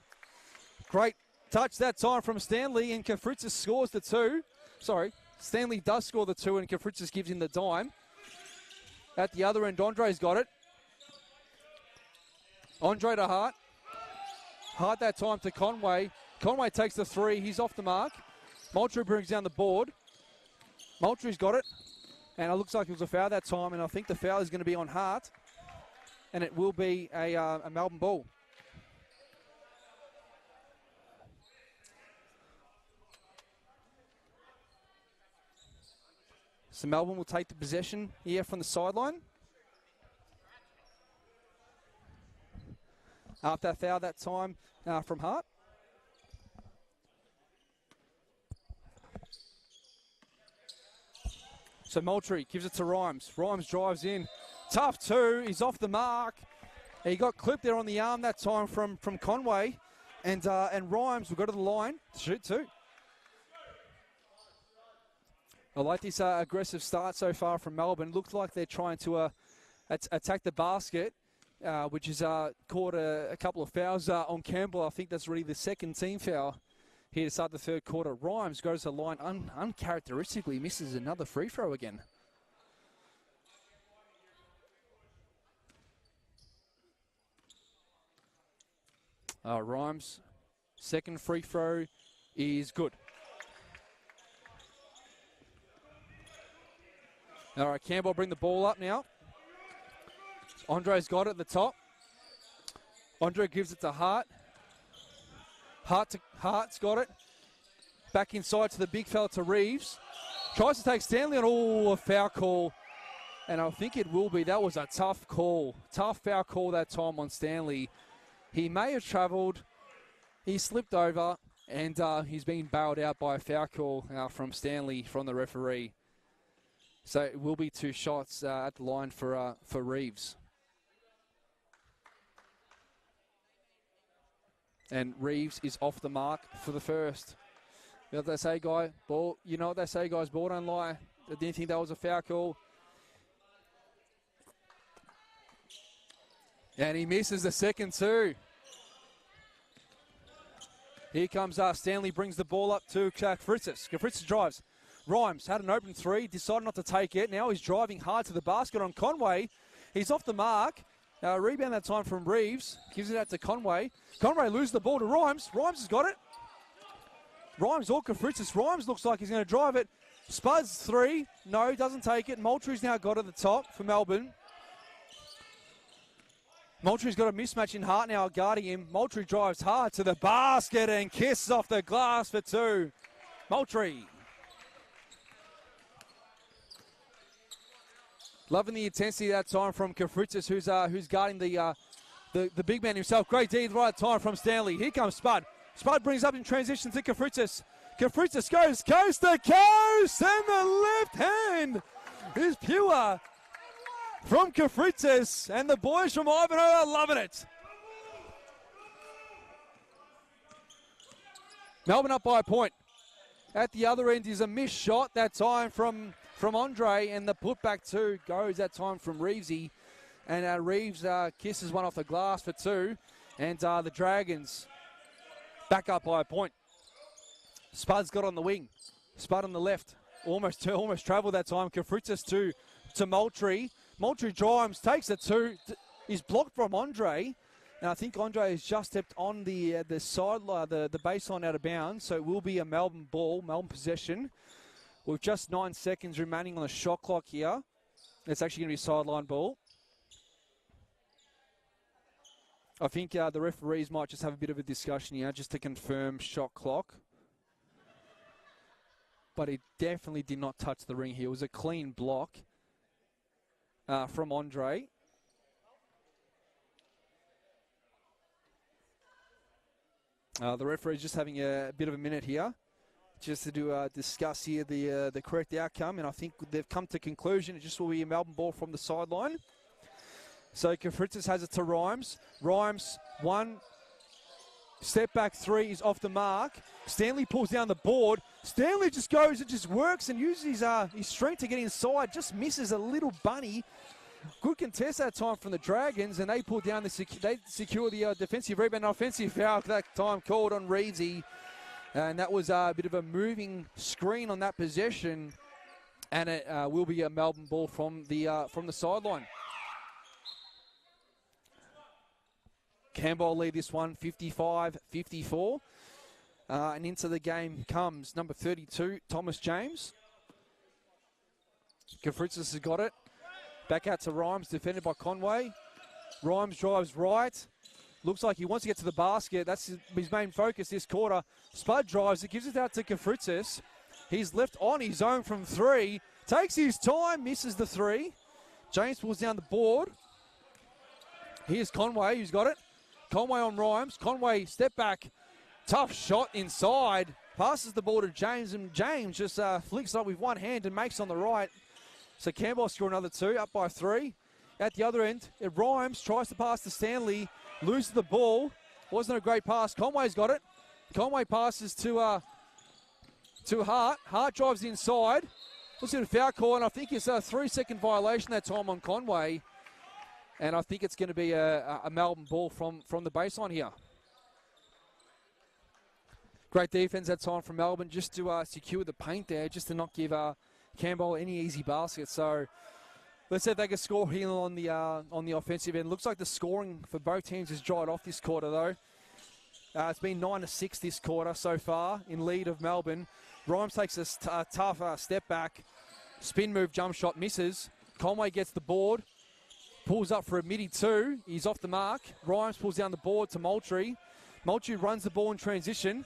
Great touch that time from Stanley, and Kafritzis scores the two. Sorry, Stanley does score the two, and Kafritzis gives him the dime. At the other end, Andre's got it. Andre to Hart. Hart that time to Conway. Conway takes the three. He's off the mark. Moultrie brings down the board. Moultrie's got it. And it looks like it was a foul that time, and I think the foul is going to be on Hart. And it will be a Melbourne ball. So Melbourne will take the possession here from the sideline. After that foul that time from Hart. So Moultrie gives it to Rhymes. Rhymes drives in. Tough two. He's off the mark. He got clipped there on the arm that time from Conway. And Rhymes will go to the line to shoot two. I like this aggressive start so far from Melbourne. Looks like they're trying to attack the basket, which has caught a couple of fouls on Camberwell. I think that's really the second team foul here to start the third quarter. Rhymes goes to the line uncharacteristically, misses another free throw again. Rhymes, second free throw is good. All right, Campbell bring the ball up now. Andre's got it at the top. Andre gives it to Hart. Hart's got it. Back inside to the big fella to Reeves. Tries to take Stanley on, a foul call. And I think it will be. That was a tough call. Tough foul call that time on Stanley. He may have travelled. He slipped over. And he's been bailed out by a foul call from Stanley from the referee. So it will be two shots at the line for Reeves. And Reeves is off the mark for the first. You know what they say, guy? Ball. You know what they say, guys? Ball don't lie. I didn't think that was a foul call. And he misses the second two. Here comes Stanley, brings the ball up to Kafritzis. Kafritzis drives. Rhymes had an open three, decided not to take it. Now he's driving hard to the basket on Conway. He's off the mark. Rebound that time from Reeves. Gives it out to Conway. Conway loses the ball to Rhymes. Rhymes has got it. Rhymes or Kafritzis. Rhymes looks like he's going to drive it. Spuds 3. No, doesn't take it. Moultrie's now got at the top for Melbourne. Moultrie's got a mismatch in Hart now guarding him. Moultrie drives hard to the basket and kisses off the glass for 2. Moultrie. Loving the intensity that time from Kafritzis, who's guarding the big man himself. Great D at the right time from Stanley. Here comes Spud. Spud brings up in transition to Kafritzis. Kafritzis goes coast to coast, and the left hand is pure from Kafritzis, and the boys from Ivanhoe are loving it. Melbourne up by a point. At the other end is a missed shot that time from Andre, and the putback 2 goes that time from Reevesy. And Reeves kisses one off the glass for 2. And the Dragons back up by a point. Spud's got on the wing. Spud on the left. Almost travelled that time. Kafritzis to Moultrie. Moultrie drives, takes it 2. He's blocked from Andre. And I think Andre has just stepped on the sideline, the baseline out of bounds. So it will be a Melbourne ball, Melbourne possession. With just 9 seconds remaining on the shot clock here. It's actually going to be a sideline ball. I think the referees might just have a bit of a discussion here just to confirm shot clock. But he definitely did not touch the ring here. It was a clean block from Andre. The referee's just having a bit of a minute here, just to discuss here the correct outcome, and I think they've come to conclusion. It just will be a Melbourne ball from the sideline. So Kafritzis has it to Rhymes. Rhymes, 1. Step back 3 is off the mark. Stanley pulls down the board. Stanley just goes and just works and uses his strength to get inside. Just misses a little bunny. Good contest that time from the Dragons, and they pull down they secure the defensive rebound. Offensive foul that time called on Reevesy. And that was a bit of a moving screen on that possession. And it will be a Melbourne ball from the sideline. Camberwell lead this one 55-54. And into the game comes number 32, Thomas James. Kafritzis has got it. Back out to Rhymes, defended by Conway. Rhymes drives right. Looks like he wants to get to the basket. That's his main focus this quarter. Spud drives it, gives it out to Kafritzis. He's left on his own from 3. Takes his time, misses the 3. James pulls down the board. Here's Conway, who's got it. Conway on Rhymes. Conway, step back. Tough shot inside. Passes the ball to James, and James just flicks it up with one hand and makes on the right. So Campbell score another 2, up by 3. At the other end, it Rhymes, tries to pass to Stanley, loses the ball. Wasn't a great pass. Conway's got it. Conway passes to Hart. Hart drives inside. Looks at a foul call, and I think it's a 3-second violation that time on Conway. And I think it's going to be a Melbourne ball from the baseline here. Great defense that time from Melbourne just to secure the paint there, just to not give Campbell any easy baskets. So let's see if they can score here on the offensive end. Looks like the scoring for both teams has dried off this quarter, though. It's been 9-6 this quarter so far in lead of Melbourne. Rhymes takes a tough step back. Spin move, jump shot, misses. Conway gets the board. Pulls up for a midi 2. He's off the mark. Rhymes pulls down the board to Moultrie. Moultrie runs the ball in transition.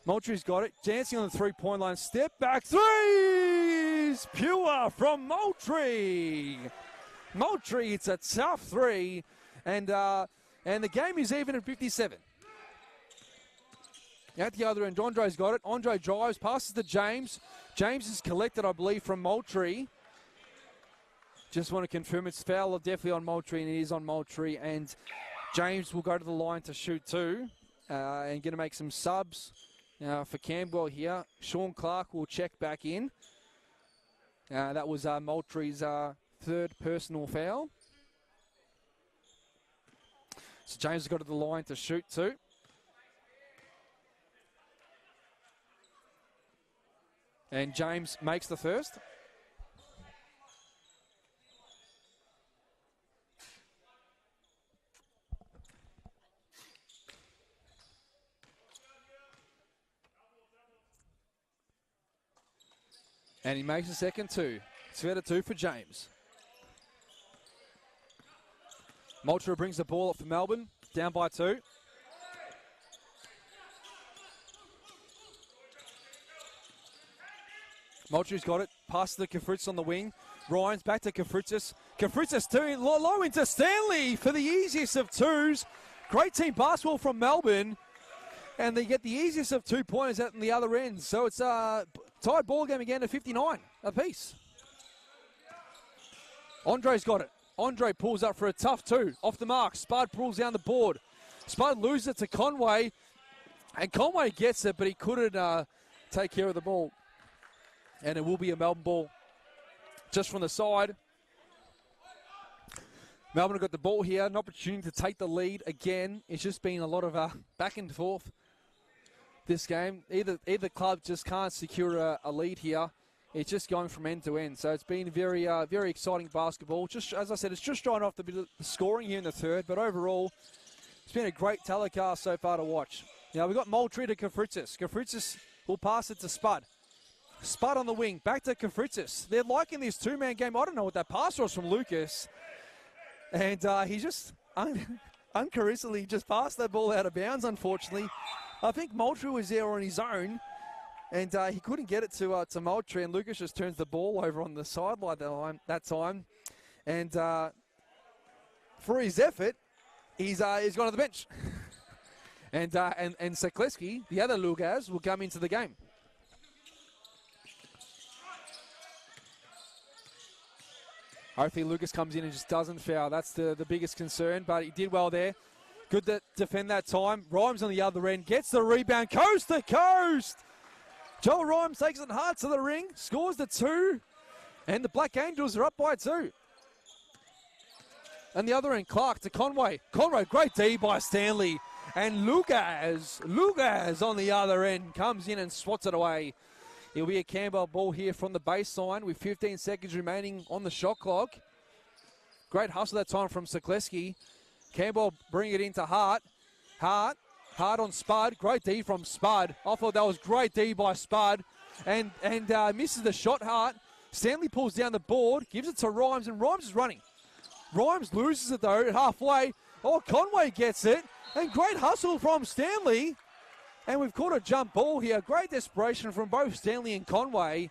Moultrie's got it. Dancing on the three-point line. Step back 3. Pure from Moultrie. Moultrie, it's a tough 3. And the game is even at 57. At the other end, Andre's got it. Andre drives, passes to James. James is collected, I believe, from Moultrie. Just want to confirm it's foul definitely on Moultrie, and it is on Moultrie. And James will go to the line to shoot 2. And going to make some subs for Camberwell here. Sean Clark will check back in. That was Moultrie's 3rd personal foul. So James has got to the line to shoot 2. And James makes the first. And he makes a second 2. It's fair to 2 for James. Moultrie brings the ball up for Melbourne, down by 2. Moultrie's got it, passes to Kafritz on the wing. Ryan's back to Kafritzis. Kafritzis low into Stanley for the easiest of 2s. Great team basketball from Melbourne. And they get the easiest of 2-pointers out in the other end. So it's a tied ball game again at 59 apiece. Andre's got it. Andre pulls up for a tough 2. Off the mark. Spud pulls down the board. Spud loses it to Conway. And Conway gets it, but he couldn't take care of the ball. And it will be a Melbourne ball just from the side. Melbourne have got the ball here. An opportunity to take the lead again. It's just been a lot of back and forth this game. Either club just can't secure a lead here. It's just going from end to end. So it's been very, very exciting basketball. Just as I said, it's just drying off the bit of the scoring here in the third. But overall, it's been a great telecast so far to watch. Now we've got Moultrie to Kafritzis. Kafritzis will pass it to Spud. Spud on the wing, back to Kafritzis. They're liking this two-man game. I don't know what that pass was from Lucas. And he just uncharacteristically just passed that ball out of bounds, unfortunately. I think Moultrie was there on his own, and he couldn't get it to Moultrie, and Lucas just turns the ball over on the sideline that time. And for his effort, he's gone to the bench. and Sekleski, the other Lucas, will come into the game. Hopefully Lucas comes in and just doesn't foul. That's the biggest concern, but he did well there. Good to defend that time. Rhymes on the other end, gets the rebound, coast to coast. Joel Rhymes takes it hard to the ring, scores the 2, and the Black Angels are up by 2. And the other end, Clark to Conway. Conway, great D by Stanley. And Lucas on the other end comes in and swats it away. It'll be a Camberwell ball here from the baseline with 15 seconds remaining on the shot clock. Great hustle that time from Sekleski. Camberwell bring it into Hart. Hart on Spud. Great D from Spud. I thought that was great D by Spud. And misses the shot, Hart. Stanley pulls down the board, gives it to Rhymes, and Rhymes is running. Rhymes loses it though at halfway. Oh, Conway gets it. And great hustle from Stanley. And we've caught a jump ball here. Great desperation from both Stanley and Conway.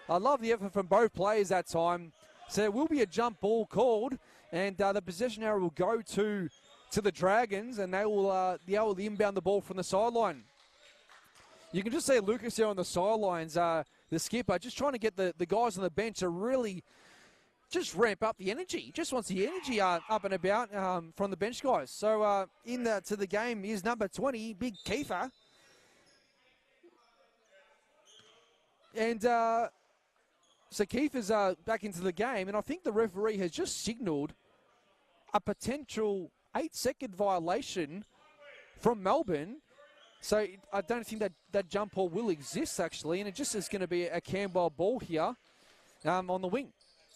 I love the effort from both players that time. So there will be a jump ball called. And the possession arrow will go to the Dragons. And they will be able to inbound the ball from the sideline. You can just see Lucas there on the sidelines, the skipper, just trying to get the guys on the bench to really just ramp up the energy. Just wants the energy up and about from the bench guys. So to the game is number 20, Big Kiefer. And so Kiefer's back into the game, and I think the referee has just signalled a potential 8-second violation from Melbourne. So I don't think that jump ball will exist, actually, and it just is going to be a Camberwell ball here on the wing.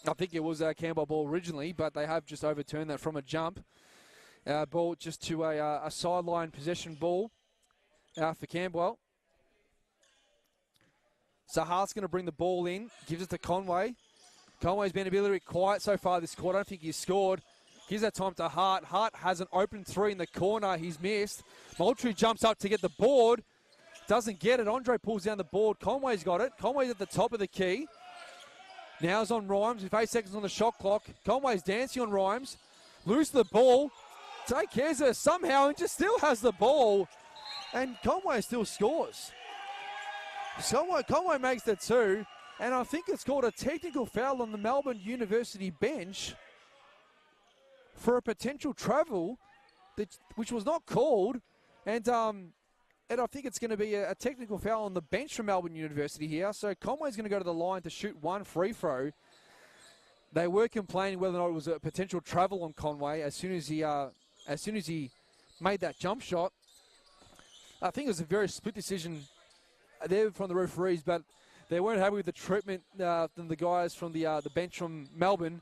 I think it was a Camberwell ball originally, but they have just overturned that from a jump ball just to a sideline possession ball for Camberwell. So Hart's going to bring the ball in, gives it to Conway. Conway's been a little bit quiet so far this quarter. I don't think he's scored. Gives that time to Hart. Hart has an open 3 in the corner. He's missed. Moultrie jumps up to get the board. Doesn't get it. Andre pulls down the board. Conway's got it. Conway's at the top of the key. Now it's on Rhymes with 8 seconds on the shot clock. Conway's dancing on Rhymes. Loses the ball. Take care of it somehow and just still has the ball. And Conway still scores. Conway makes the 2, and I think it's called a technical foul on the Melbourne University bench for a potential travel, which was not called, and I think it's going to be a technical foul on the bench from Melbourne University here. So Conway's going to go to the line to shoot one free throw. They were complaining whether or not it was a potential travel on Conway as soon as he made that jump shot. I think it was a very split decision there from the referees, but they weren't happy with the treatment from the guys from the bench from Melbourne,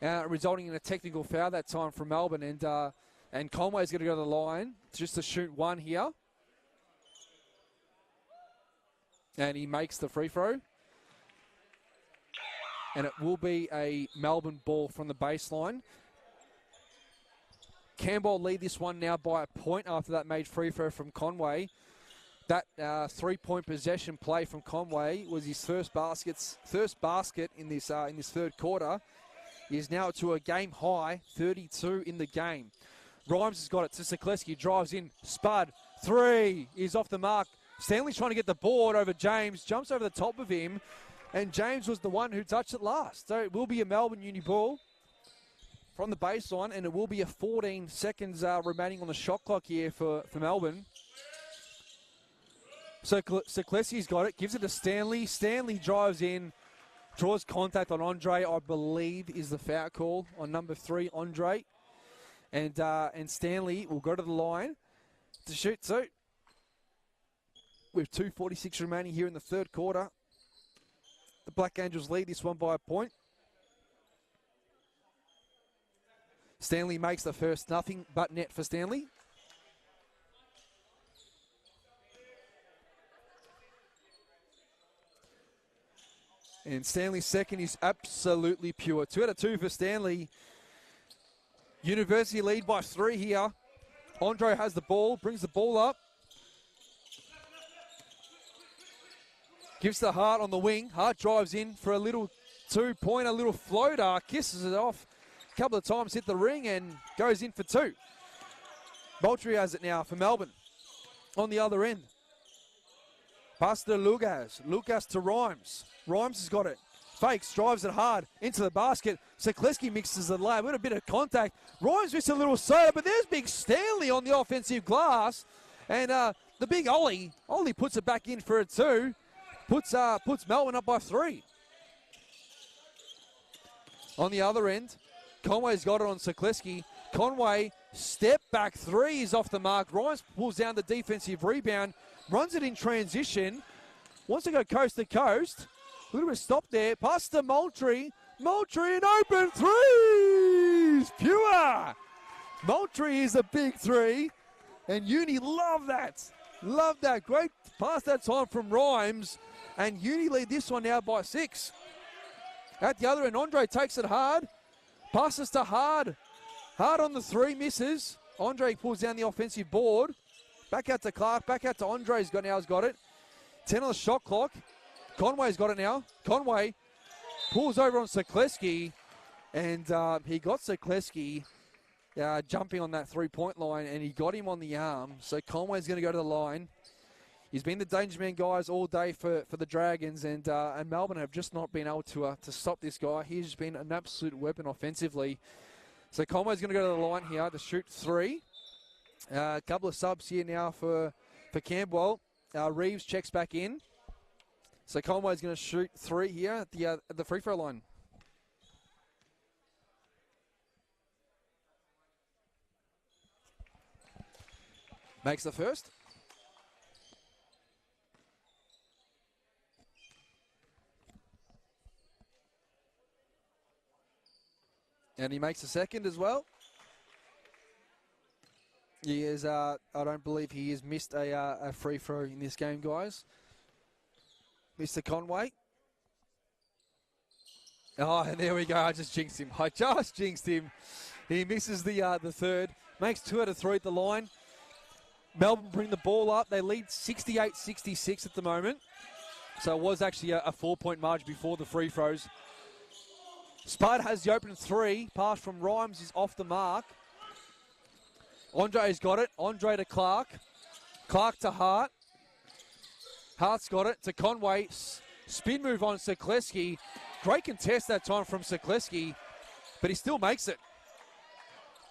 resulting in a technical foul that time from Melbourne. And Conway's going to go to the line just to shoot one here. And he makes the free throw. and it will be a Melbourne ball from the baseline. Camberwell lead this one now by a point after that made free throw from Conway. That 3-point possession play from Conway was his first basket in this third quarter. He is now to a game high 32 in the game. Rhymes has got it to Sekleski, drives in, Spud, 3 is off the mark. Stanley's trying to get the board over James, jumps over the top of him, and James was the one who touched it last. So it will be a Melbourne Uni ball from the baseline, and it will be a 14 seconds remaining on the shot clock here for Melbourne. So Sekleski's got it, gives it to Stanley. Stanley drives in, draws contact on Andre, I believe is the foul call on number 3, Andre. And Stanley will go to the line to shoot two. With 2:46 remaining here in the third quarter. The Black Angels lead this one by a point. Stanley makes the first, nothing but net for Stanley. And Stanley's second is absolutely pure. 2 out of 2 for Stanley. University lead by 3 here. Andre has the ball, brings the ball up. Gives to Hart on the wing. Hart drives in for a little 2-pointer, little floater. Kisses it off a couple of times, hit the ring and goes in for 2. Moultrie has it now for Melbourne. On the other end. Pass to Lucas. Lucas to Rhymes. Rhymes has got it. Fakes, drives it hard into the basket. Sekleski mixes the lay. With a bit of contact. Rhymes missed a little soda, but there's big Stanley on the offensive glass. And the big Ollie puts it back in for a 2. Puts Melbourne up by 3. On the other end, Conway's got it on Sekleski. Conway, step back 3 is off the mark. Rhymes pulls down the defensive rebound. Runs it in transition. Wants to go coast to coast. A little bit of stop there. Pass to Moultrie. Moultrie, an open 3. Pure. Moultrie is a big 3. And Uni love that. Love that. Great pass that time from Rhymes. And Uni lead this one now by 6. At the other end, Andre takes it hard. Passes to Hard. Hard on the 3, misses. Andre pulls down the offensive board. Back out to Clark, back out to Andre's got it. 10 on the shot clock. Conway's got it now. Conway pulls over on Sekleski, and he got Sekleski jumping on that 3-point line, and he got him on the arm. So Conway's going to go to the line. He's been the danger man, guys, all day for the Dragons, and Melbourne have just not been able to stop this guy. He's been an absolute weapon offensively. So Conway's going to go to the line here to shoot 3. A couple of subs here now for Camberwell. Reeves checks back in. So Conway's going to shoot 3 here at the free throw line. Makes the first. And he makes the second as well. He is, I don't believe he has missed a free throw in this game, guys. Mr. Conway. Oh, and there we go. I just jinxed him. He misses the third. Makes 2 out of 3 at the line. Melbourne bring the ball up. They lead 68-66 at the moment. So it was actually a 4-point margin before the free throws. Spud has the open 3. Pass from Rhymes is off the mark. Andre's got it. Andre to Clark. Clark to Hart. Hart's got it to Conway. Spin move on Sekleski. Great contest that time from Sekleski, but he still makes it.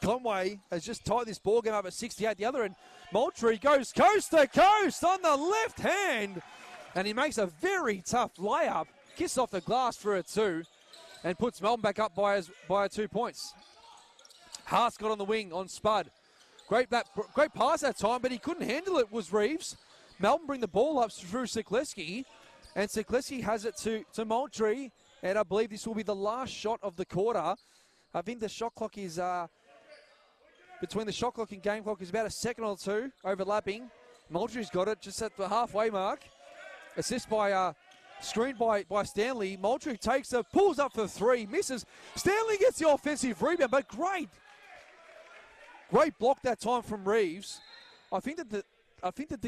Conway has just tied this ball game up at 68. The other end, Moultrie goes coast to coast on the left hand, and he makes a very tough layup. Kiss off the glass for a 2, and puts Melbourne back up by 2 points. Hart's got on the wing on Spud. Great pass that time, but he couldn't handle it, was Reeves. Melbourne bring the ball up through Sekleski, and Sekleski has it to Moultrie, and I believe this will be the last shot of the quarter. I think the shot clock is, between the shot clock and game clock is about a second or 2 overlapping. Moultrie's got it just at the halfway mark. Assist by Screened by Stanley. Moultrie takes it, pulls up for three, misses. Stanley gets the offensive rebound, but great block that time from Reeves. I think that they're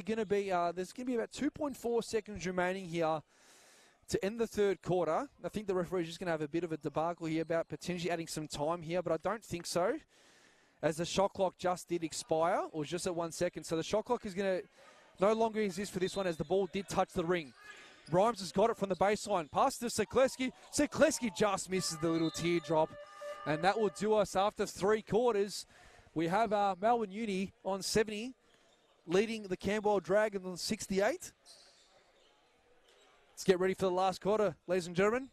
going to be there's going to be about 2.4 seconds remaining here to end the third quarter. I think the referee's just going to have a bit of a debacle here about potentially adding some time here, but I don't think so, as the shot clock just did expire, or just at 1 second. So the shot clock is going to no longer exist for this one, as the ball did touch the ring. Rhymes has got it from the baseline. Pass to Sekleski. Sekleski just misses the little teardrop, and that will do us after 3 quarters. We have Melbourne Uni on 70, leading the Camberwell Dragons on 68. Let's get ready for the last quarter, ladies and gentlemen.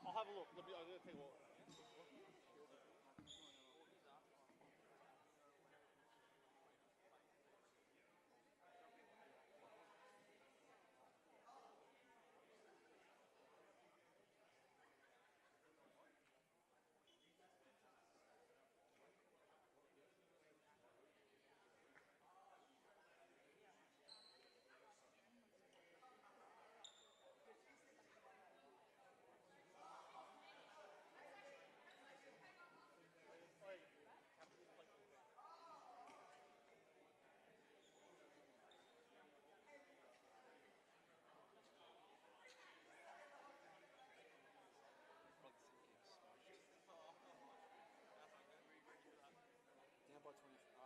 I'll have a look. I'll take a look.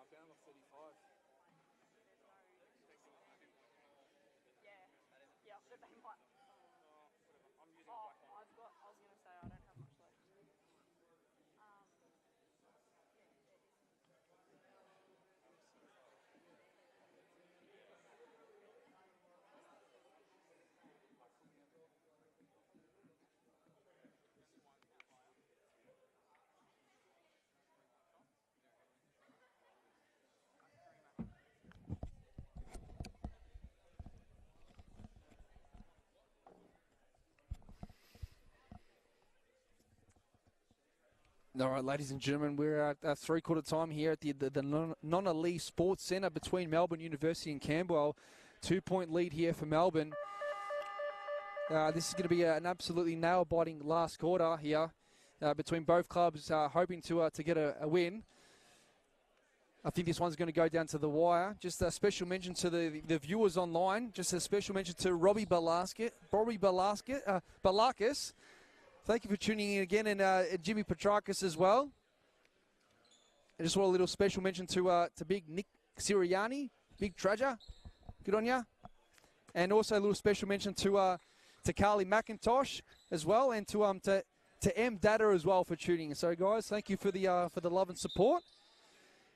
Down to 35. Yeah, but they might. I'm using Oh, black one. I was going to say, I don't have much left. All right, ladies and gentlemen, we're at three-quarter time here at the Nonna Lee Sports Centre between Melbourne University and Camberwell. 2-point lead here for Melbourne. This is going to be an absolutely nail-biting last quarter here between both clubs, hoping to get a win. I think this one's going to go down to the wire. Just a special mention to the viewers online. Just a special mention to Robbie Balaskas. Thank you for tuning in again, and Jimmy Petrakis as well. I just want a little special mention to Big Nick Sirianni, Big Treasure. Good on ya. And also a little special mention to Carly McIntosh as well, and to M Data as well for tuning in. So guys, thank you for the love and support.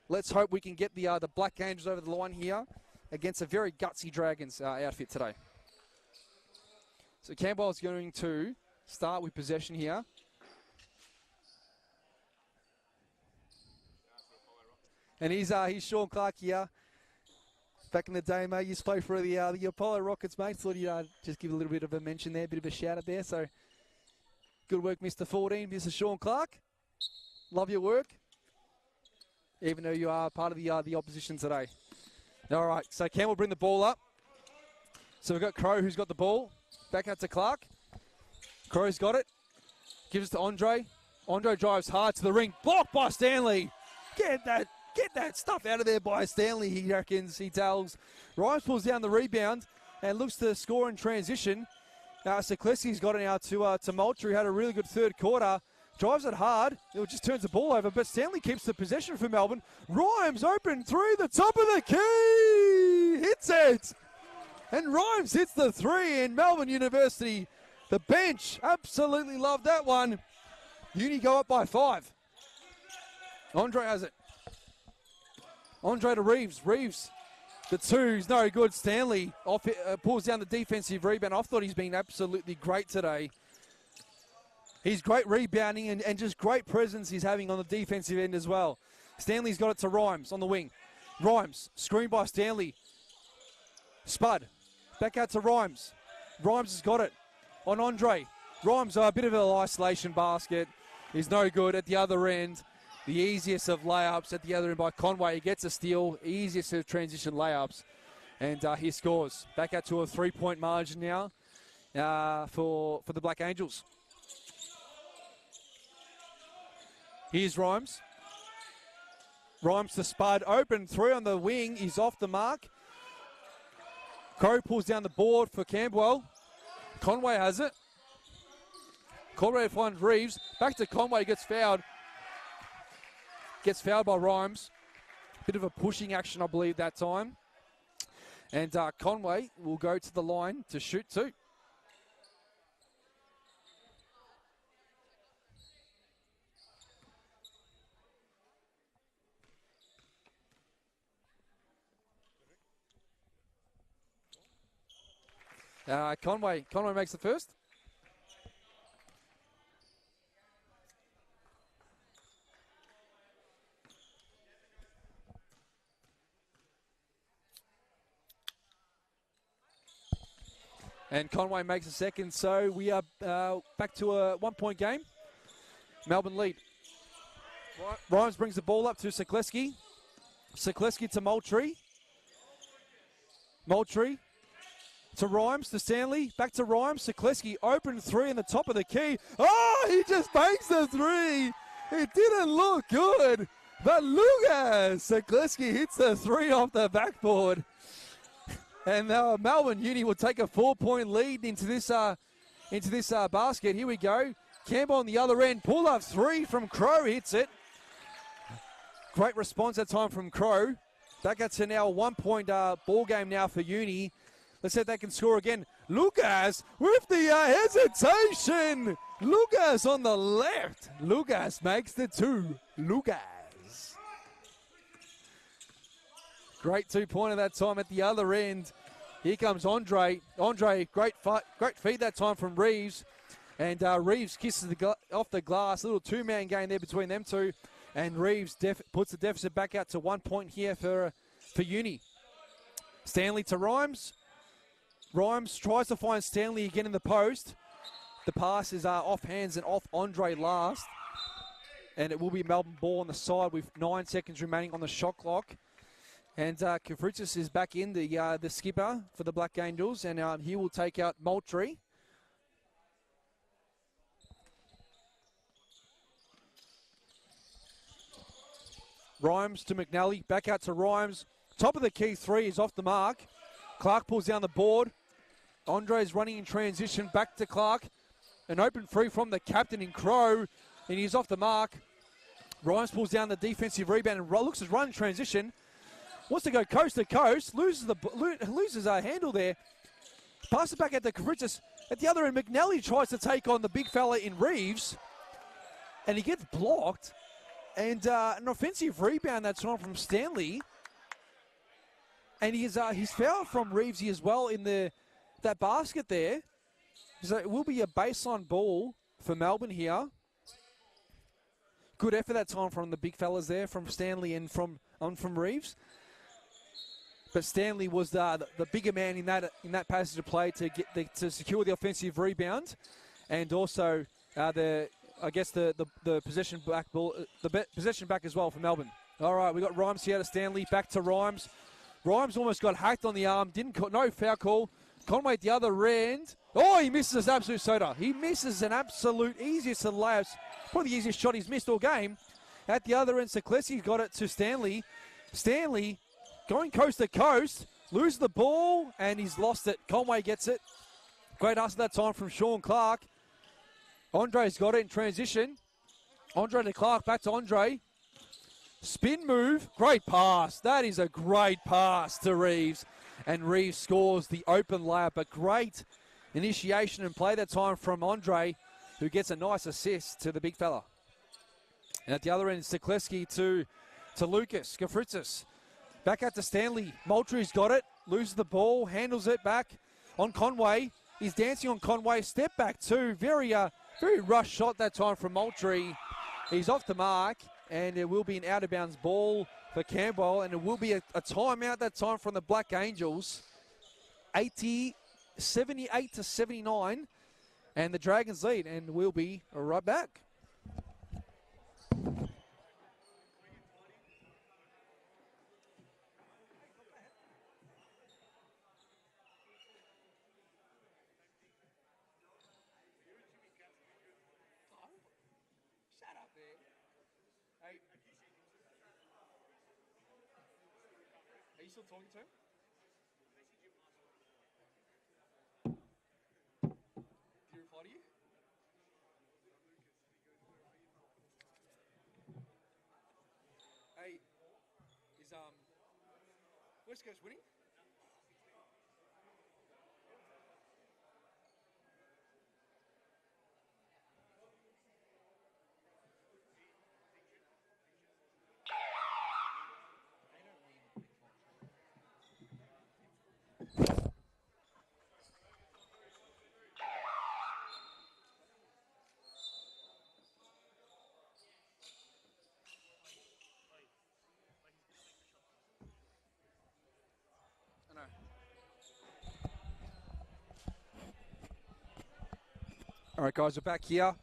Let's hope we can get the Black Angels over the line here against a very gutsy Dragons outfit today. So Camberwell's going to start with possession here. And he's Sean Clark here. Back in the day, mate, used to play for the Apollo Rockets, mate. Thought you'd just give a little bit of a mention there, a bit of a shout out there. So good work, Mr. 14, Mr. Sean Clark. Love your work, even though you are part of the opposition today. All right, so Cam will bring the ball up. So we've got Crow, who's got the ball. Back out to Clark. Crow's got it. Gives it to Andre. Andre drives hard to the ring. Blocked by Stanley. Get that stuff out of there by Stanley, he reckons, he tells. Rimes pulls down the rebound and looks to score in transition. Sekleski's got it now to Moultrie, who had a really good third quarter. Drives it hard. It just turns the ball over, but Stanley keeps the possession for Melbourne. Rimes open through the top of the key. Hits it. And Rimes hits the three in Melbourne University. The bench absolutely loved that one. Uni go up by 5. Andre has it. Andre to Reeves. Reeves, the 2 is no good. Stanley pulls down the defensive rebound. I thought he's been absolutely great today. He's great rebounding and just great presence he's having on the defensive end as well. Stanley's got it to Rimes on the wing. Rimes, screened by Stanley. Spud, back out to Rimes. Rimes has got it on Andre. Rhymes a bit of an isolation basket. He's no good at the other end. The easiest of layups at the other end by Conway. He gets a steal. Easiest of transition layups. And he scores. Back out to a 3-point margin now for the Black Angels. Here's Rhymes. Rhymes to Spud. Open three on the wing. He's off the mark. Crow pulls down the board for Camberwell. Conway has it. Conway finds Reeves. Back to Conway. Gets fouled. Gets fouled by Rhymes. Bit of a pushing action, I believe, that time. And Conway will go to the line to shoot two. Conway makes the first. And Conway makes a second, so we are back to a 1-point game. Melbourne lead. Rhymes brings the ball up to Sekleski. Sekleski to Moultrie. Moultrie to Rhymes, to Stanley. Back to Rhymes. Sekleski open three in the top of the key. Oh, he just banks the three. It didn't look good. But Lucas Sekleski hits the three off the backboard. And Melbourne Uni will take a 4-point lead into this basket. Here we go. Campbell on the other end. Pull up three from Crow. Hits it. Great response that time from Crow. Back up to now a 1-point ball game now for Uni. Let's see if they can score again. Lucas with the hesitation. Lucas on the left. Lucas makes the two. Lucas. Great 2-pointer that time at the other end. Here comes Andre. Andre, great feed that time from Reeves. And Reeves kisses off the glass. A little two-man game there between them two. And Reeves puts the deficit back out to 1 point here for Uni. Stanley to Rhymes. Rhymes tries to find Stanley again in the post. The pass is off hands and off Andre last. And it will be Melbourne ball on the side with 9 seconds remaining on the shot clock. And Kafritis is back in, the skipper for the Black Angels, and he will take out Moultrie. Rhymes to McNally, back out to Rhymes. Top of the key three is off the mark. Clark pulls down the board. Andre's running in transition, back to Clark. An open free from the captain in Crow, and he's off the mark. Rhymes pulls down the defensive rebound and looks to run in transition. Wants to go coast to coast, loses a handle there. Passes it back at the Kavritis. At the other end, McNally tries to take on the big fella in Reeves. And he gets blocked. And an offensive rebound that's on from Stanley. And he's fouled from Reeves as well in that basket there. So it will be a baseline ball for Melbourne here. Good effort that time from the big fellas there, from Stanley and from Reeves. But Stanley was the bigger man in that passage of play to secure the offensive rebound, and also the possession back ball, possession back as well for Melbourne. All right, we got Rhymes here to Stanley, back to Rhymes. Rhymes almost got hacked on the arm, no foul call. Conway at the other end. Oh, he misses an absolute soda. He misses an absolute easiest of layups, probably the easiest shot he's missed all game. At the other end, Sekleski got it to Stanley. Stanley going coast to coast, loses the ball, and he's lost it. Conway gets it. Great hustle that time from Sean Clark. Andre's got it in transition. Andre to Clark, back to Andre. Spin move, great pass. That is a great pass to Reeves. And Reeves scores the open layup. A great initiation and play that time from Andre, who gets a nice assist to the big fella. And at the other end, Sekleski to Lucas Kafritis. Back out to Stanley. Moultrie's got it. Loses the ball. Handles it back on Conway. He's dancing on Conway. Step back too. Very rush shot that time from Moultrie. He's off the mark. And it will be an out-of-bounds ball for Camberwell. And it will be a timeout that time from the Black Angels. 78 to 79. And the Dragons lead, and we'll be right back. Shut up there. Hey. Are you still talking to him? Did he reply to you? Hey, is West Coast winning? I know. All right, guys, we're back here.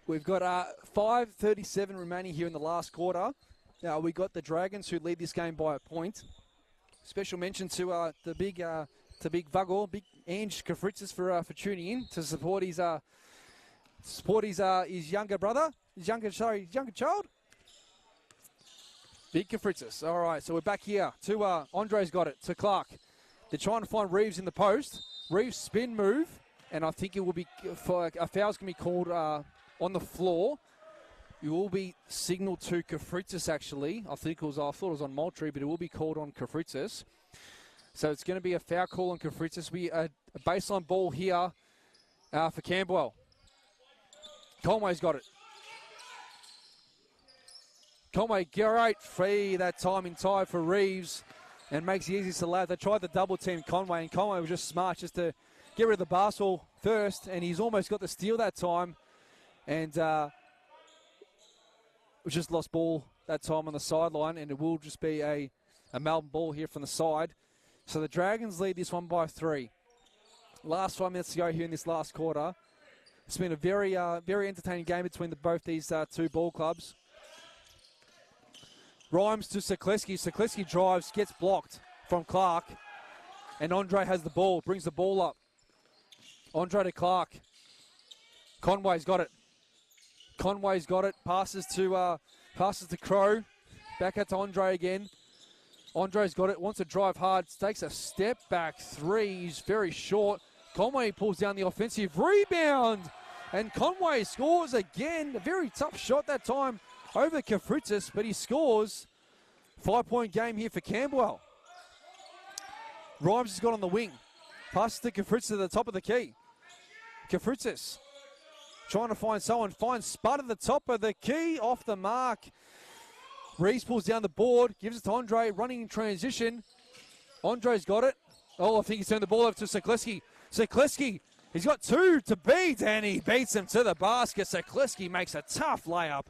We've got 5:37 remaining here in the last quarter. Now we got the Dragons who lead this game by a point. Special mention to the big Vugor, big Ange Kafritzis for tuning in to support his younger brother, his younger child. Big Kafritzis. All right, so we're back here to Andre's got it to Clark. They're trying to find Reeves in the post. Reeves spin move, and I think it will be for a foul's gonna be called on the floor. It will be signaled to Kafritzis, actually. I thought it was on Moultrie, but it will be called on Kafritzis. So it's going to be a foul call on Kafritzis. A baseline ball here for Camberwell. Conway's got it. Conway, great free that time in time for Reeves and makes the easiest to lad. They tried the double team Conway, and Conway was just smart just to get rid of the basketball first, and he's almost got the steal that time. And we just lost ball that time on the sideline, and it will just be a Melbourne ball here from the side. So the Dragons lead this one by 3. Last 5 minutes to go here in this last quarter. It's been a very entertaining game between both these two ball clubs. Rhymes to Sekleski. Sekleski drives, gets blocked from Clark. And Andre has the ball, brings the ball up. Andre to Clark. Conway's got it. Conway's got it. Passes to Crow. Back out to Andre again. Andre's got it. Wants to drive hard. Takes a step back 3. He's very short. Conway pulls down the offensive rebound. And Conway scores again. A very tough shot that time over Kafritzis, but he scores. 5-point game here for Camberwell. Rhymes has got on the wing. Passes to Kafritzis at the top of the key. Kafritzis trying to find someone. Finds Spud at the top of the key. Off the mark. Reeves pulls down the board. Gives it to Andre. Running in transition. Andre's got it. Oh, I think he's turned the ball over to Sekleski. Sekleski, he's got 2 to beat, and he beats him to the basket. Sekleski makes a tough layup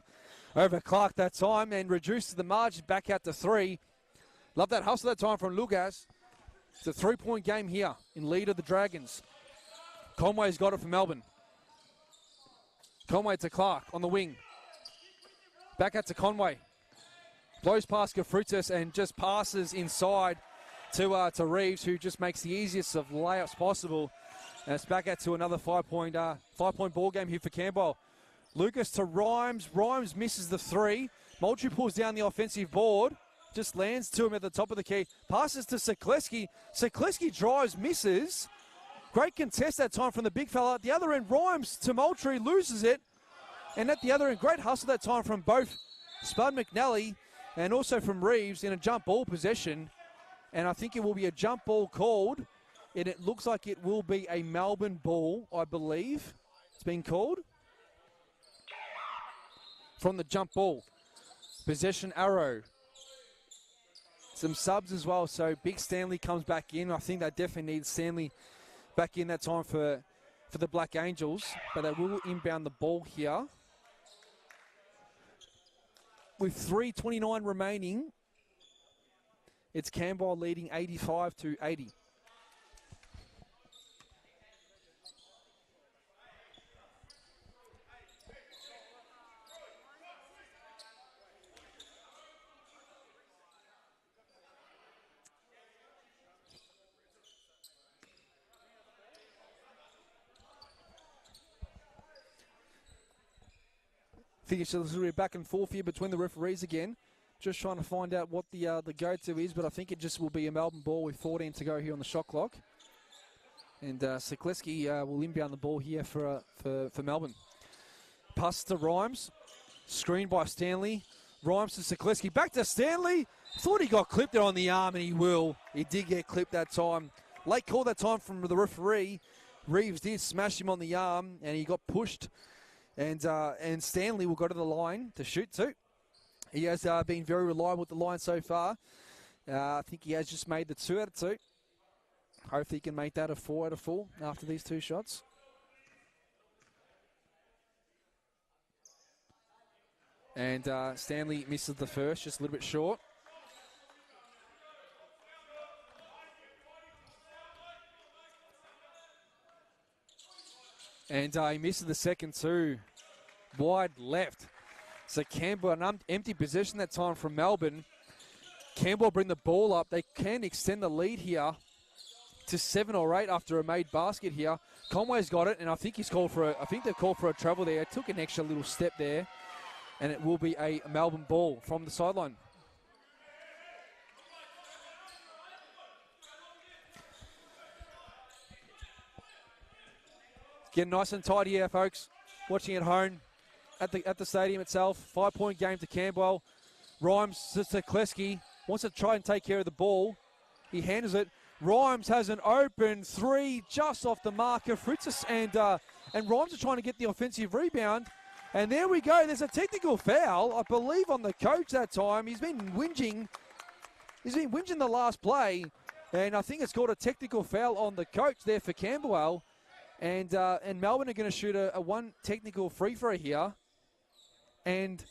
over Clark that time and reduces the margin back out to 3. Love that hustle that time from Lugas. It's a 3-point game here in lead of the Dragons. Conway's got it for Melbourne. Conway to Clark on the wing. Back out to Conway. Blows past Kafritzis and just passes inside to Reeves, who just makes the easiest of layups possible. And it's back out to another 5-point ball game here for Camberwell. Lucas to Rhymes. Rhymes misses the 3. Moultrie pulls down the offensive board. Just lands to him at the top of the key. Passes to Sekleski. Sekleski drives, misses. Great contest that time from the big fella. At the other end, Rhymes to Moultrie, loses it. And at the other end, great hustle that time from both Spud McNally and also from Reeves in a jump ball possession. And I think it will be a jump ball called. And it looks like it will be a Melbourne ball, I believe. It's been called. From the jump ball. Possession arrow. Some subs as well. So Big Stanley comes back in. I think they definitely need Stanley back in that time for the Black Angels. But they will inbound the ball here. With 3:29 remaining, it's Camberwell leading 85-80. think it's a little bit back and forth here between the referees again. Just trying to find out what the go-to is, but I think it just will be a Melbourne ball with 14 to go here on the shot clock. And Sikleski will inbound the ball here for Melbourne. Pass to Rhymes. Screen by Stanley. Rhymes to Sikleski. Back to Stanley. Thought he got clipped there on the arm, and he will. He did get clipped that time. Late call that time from the referee. Reeves did smash him on the arm, and he got pushed. And Stanley will go to the line to shoot too. He has been very reliable at the line so far. I think he has just made the 2 out of 2. Hopefully he can make that a 4 out of 4 after these 2 shots. And Stanley misses the first, just a little bit short. And he misses the second too. Wide left. So Camberwell, an empty possession that time from Melbourne. Camberwell bring the ball up. They can extend the lead here to 7 or 8 after a made basket here. Conway's got it, and I think they've called for a travel there. Took an extra little step there, and it will be a Melbourne ball from the sideline. Getting nice and tight here, folks. Watching at home at the stadium itself. 5-point game to Camberwell. Rhymes to Sikleski. Wants to try and take care of the ball. He handles it. Rhymes has an open 3 just off the marker. Fritzis and Rhymes are trying to get the offensive rebound. And there we go. There's a technical foul, I believe, on the coach that time. He's been whinging. He's been whinging the last play. And I think it's called a technical foul on the coach there for Camberwell. And Melbourne are going to shoot a 1 technical free throw here. And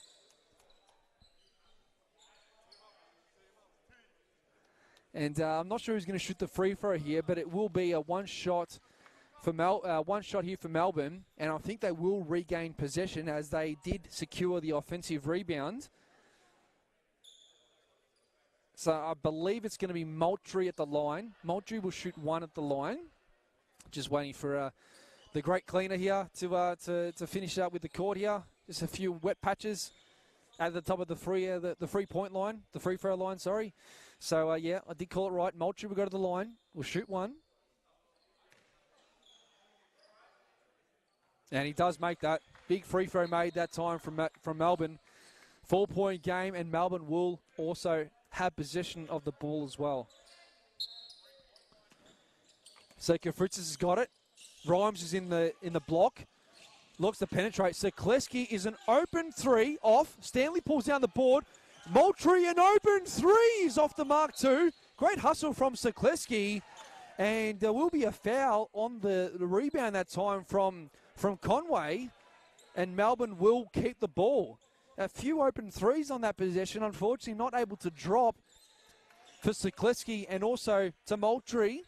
I'm not sure who's going to shoot the free throw here, but it will be a 1 shot for 1 shot here for Melbourne, and I think they will regain possession as they did secure the offensive rebound. So I believe it's going to be Moultrie at the line. Moultrie will shoot 1 at the line. Just waiting for the great cleaner here to finish up with the court here. Just a few wet patches at the top of the free point line, the free throw line, sorry. So, yeah, I did call it right. Moultrie will go to the line. We'll shoot 1. And he does make that. Big free throw made that time from Melbourne. 4-point game, and Melbourne will also have possession of the ball as well. So Fritzis has got it. Rhymes is in the block. Looks to penetrate. Sikleski is an open 3 off. Stanley pulls down the board. Moultrie, an open 3 is off the mark too. Great hustle from Sikleski. And there will be a foul on the rebound that time from Conway. And Melbourne will keep the ball. A few open 3s on that possession. Unfortunately, not able to drop for Sikleski and also to Moultrie.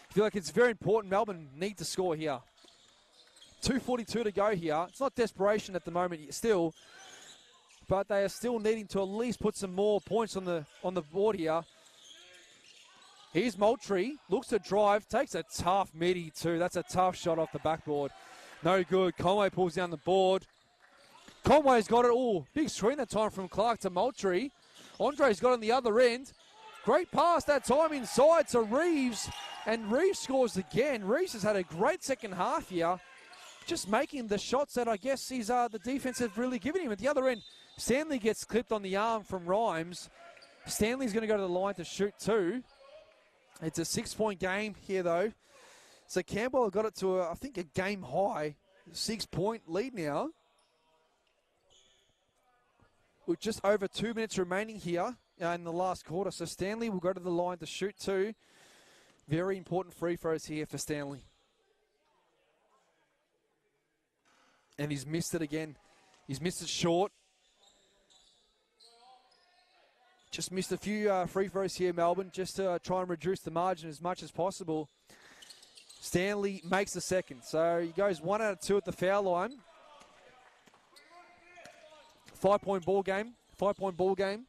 I feel like it's very important. Melbourne need to score here. 2:42 to go here. It's not desperation at the moment still, but they are still needing to at least put some more points on the board here. Here's Moultrie. Looks to drive. Takes a tough midi too. That's a tough shot off the backboard. No good. Conway pulls down the board. Conway's got it. Oh, big screen that time from Clark to Moultrie. Andre's got it on the other end. Great pass that time inside to Reeves. And Reeves scores again. Reeves has had a great second half here. Just making the shots that I guess the defense have really given him. At the other end, Stanley gets clipped on the arm from Rhymes. Stanley's going to go to the line to shoot 2. It's a 6-point game here, though. So Campbell got it to, I think, a game high 6-point lead now. With just over 2 minutes remaining here in the last quarter. So Stanley will go to the line to shoot 2. Very important free throws here for Stanley. And he's missed it again. He's missed it short. Just missed a few free throws here, Melbourne, just to try and reduce the margin as much as possible. Stanley makes the second. So he goes 1 out of 2 at the foul line. 5-point ball game. 5-point ball game.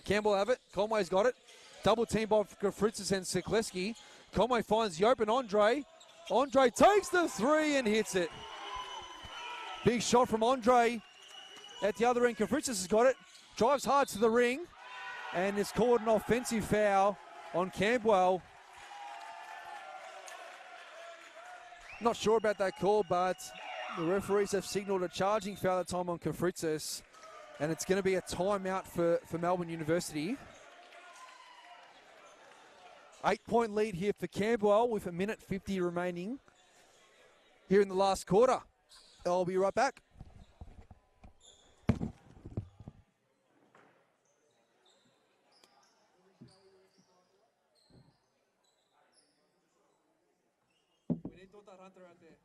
Campbell have it. Conway's got it. Double team by Fritzis and Sikleski. Conway finds the open Andre. Andre takes the 3 and hits it. Big shot from Andre. At the other end, Kafritzis has got it. Drives hard to the ring. And it's called an offensive foul on Camberwell. Not sure about that call, but the referees have signalled a charging foul that time on Kafritzis. And it's going to be a timeout for Melbourne University. 8-point lead here for Camberwell with 1:50 remaining here in the last quarter. I'll be right back. We need Dota Hunter out there.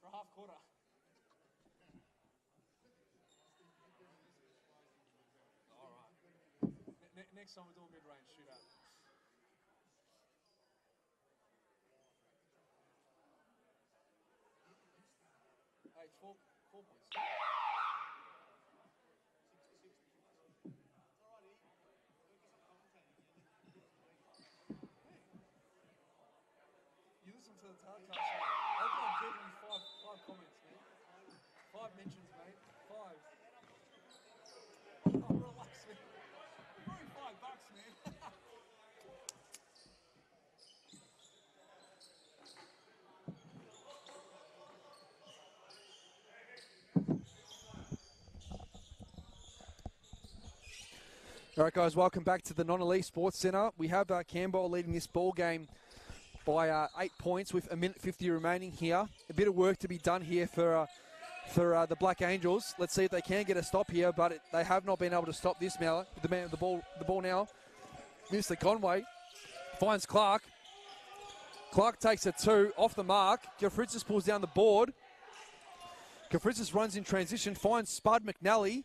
For half quarter. All right. Next time we do a mid-range shootout. Hey, it's 4 points. You listen to the telecast. I've got given you five comments, man. 5 mentions, mate. 5. Oh, relax, man. You're only $5, man. All right, guys, welcome back to the Non-Elite Sports Centre. We have Camberwell leading this ball game by 8 points with 1:50 remaining here. A bit of work to be done here for the Black Angels. Let's see if they can get a stop here, but they have not been able to stop this now. The man with the ball now, Mr. Conway, finds Clark. Clark takes a 2 off the mark. Gafritzis pulls down the board. Gafritzis runs in transition, finds Spud McNally.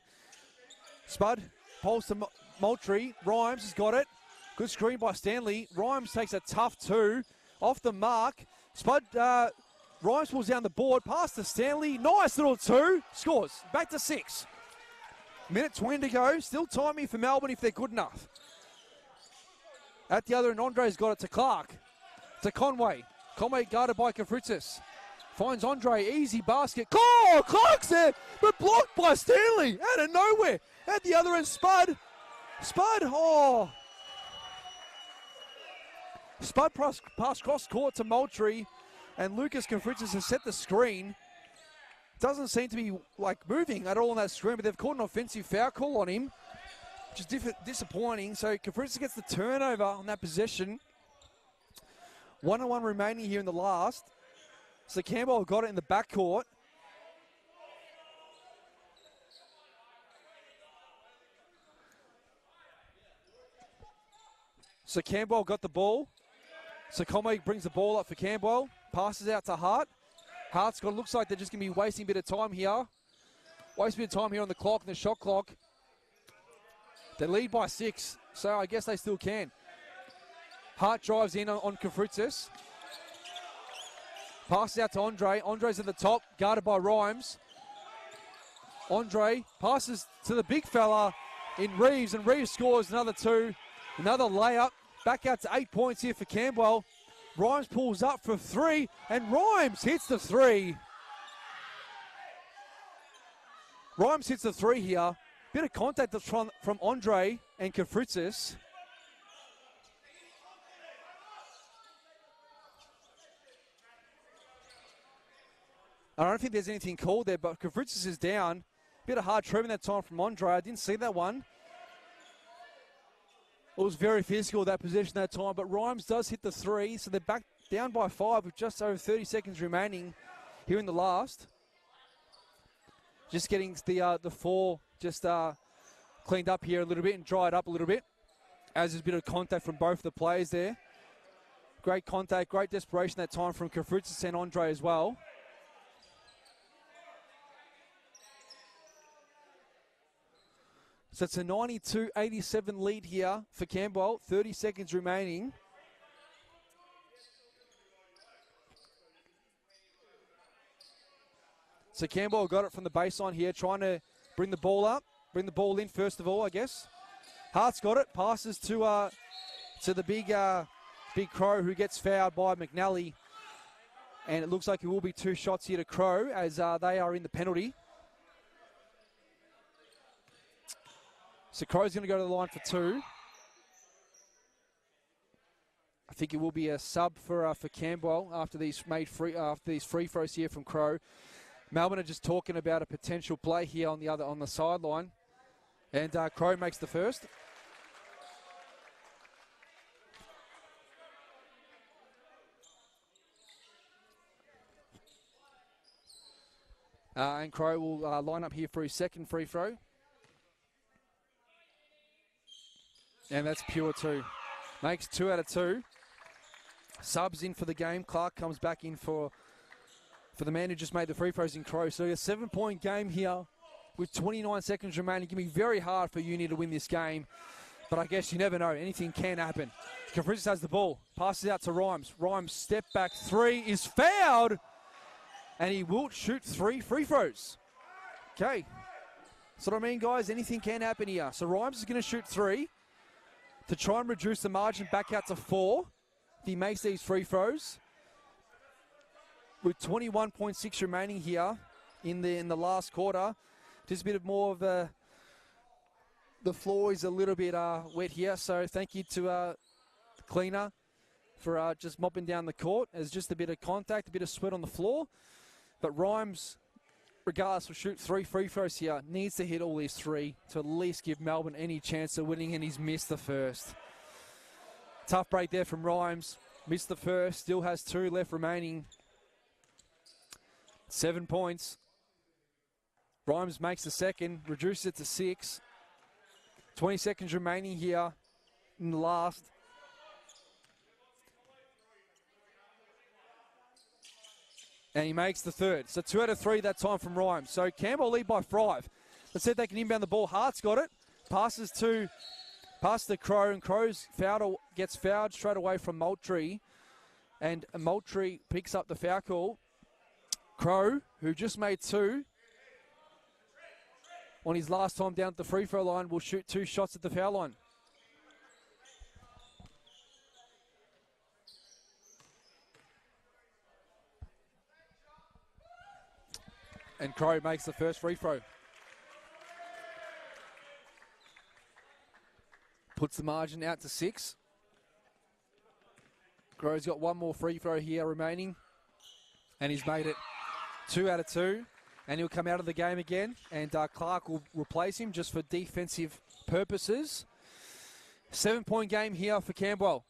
Spud pulls to Moultrie. Rhymes has got it. Good screen by Stanley. Rhymes takes a tough 2 off the mark. Spud, Rhymes pulls down the board. Pass to Stanley. Nice little 2. Scores. Back to 6. 1:20 to go. Still timing for Melbourne if they're good enough. At the other end, Andre's got it to Clark. To Conway. Conway guarded by Kafritzis. Finds Andre. Easy basket. Oh, Clark's there, but blocked by Stanley out of nowhere. At the other end, Spud. Oh. Spud pass cross court to Moultrie, and Lucas Kafritzis has set the screen. Doesn't seem to be moving at all on that screen, but they've called an offensive foul call on him, which is disappointing. So Kafritzis gets the turnover on that possession. 1-1 remaining here in the last. So Campbell got it in the backcourt. So Campbell got the ball. So Conway brings the ball up for Campbell. Passes out to Hart. Hart's got, looks like they're just going to be wasting a bit of time here. Wasting a bit of time here on the clock, and the shot clock. They lead by 6, so I guess they still can. Hart drives in on Kafritzis. Passes out to Andre. Andre's at the top, guarded by Rhymes. Andre passes to the big fella in Reeves, and Reeves scores another 2. Another layup. Back out to 8 points here for Camberwell. Rhymes pulls up for 3, and Rhymes hits the 3. Rhymes hits the 3 here. Bit of contact from Andre and Kafritzis. I don't think there's anything called there, but Kafritzis is down. Bit of hard trimming that time from Andre. I didn't see that one. It was very physical, that position that time, but Rhymes does hit the 3, so they're back down by 5 with just over 30 seconds remaining here in the last. Just getting the 4 just cleaned up here a little bit and dried up a little bit, as there's a bit of contact from both the players there. Great contact, great desperation that time from Kafritzis and Andre as well. So it's a 92-87 lead here for Camberwell. 30 seconds remaining. So Camberwell got it from the baseline here, trying to bring the ball up, bring the ball in first of all, I guess. Hart's got it, passes to the big Crow, who gets fouled by McNally. And it looks like it will be 2 shots here to Crow as they are in the penalty. So Crow's going to go to the line for 2. I think it will be a sub for Camberwell after these free throws here from Crow. Melbourne are just talking about a potential play here on the sideline, and Crow makes the first. And Crow will line up here for his second free throw. And that's pure 2. Makes 2 out of 2. Subs in for the game. Clark comes back in for the man who just made the free throws in Crow. So a 7-point game here with 29 seconds remaining. It's going to be very hard for Uni to win this game. But I guess you never know. Anything can happen. Kafritis has the ball. Passes out to Rhymes. Rhymes step back 3 is fouled. And he will shoot 3 free throws. Okay. That's what I mean, guys. Anything can happen here. So Rhymes is going to shoot 3 to try and reduce the margin back out to 4 if he makes these free throws. With 21.6 remaining here in the last quarter. Just a bit of more of the floor is a little bit wet here. So thank you to the cleaner for just mopping down the court. There's just a bit of contact, a bit of sweat on the floor. But Rhymes, regardless, will shoot 3 free throws here. Needs to hit all these 3 to at least give Melbourne any chance of winning, and he's missed the first. Tough break there from Rhymes. Missed the first, still has 2 left remaining. 7 points. Rhymes makes the second, reduces it to 6. 20 seconds remaining here in the last. And he makes the third. So 2 out of 3 that time from Rhymes. So Campbell lead by 5. Let's see if they can inbound the ball. Hart's got it. Passes to Crow, and Crow's gets fouled straight away from Moultrie. And Moultrie picks up the foul call. Crow, who just made 2 on his last time down at the free throw line, will shoot 2 shots at the foul line. And Crow makes the first free throw. Puts the margin out to 6. Crow's got 1 more free throw here remaining. And he's made it 2 out of 2. And he'll come out of the game again. And Clark will replace him just for defensive purposes. 7-point game here for Camberwell.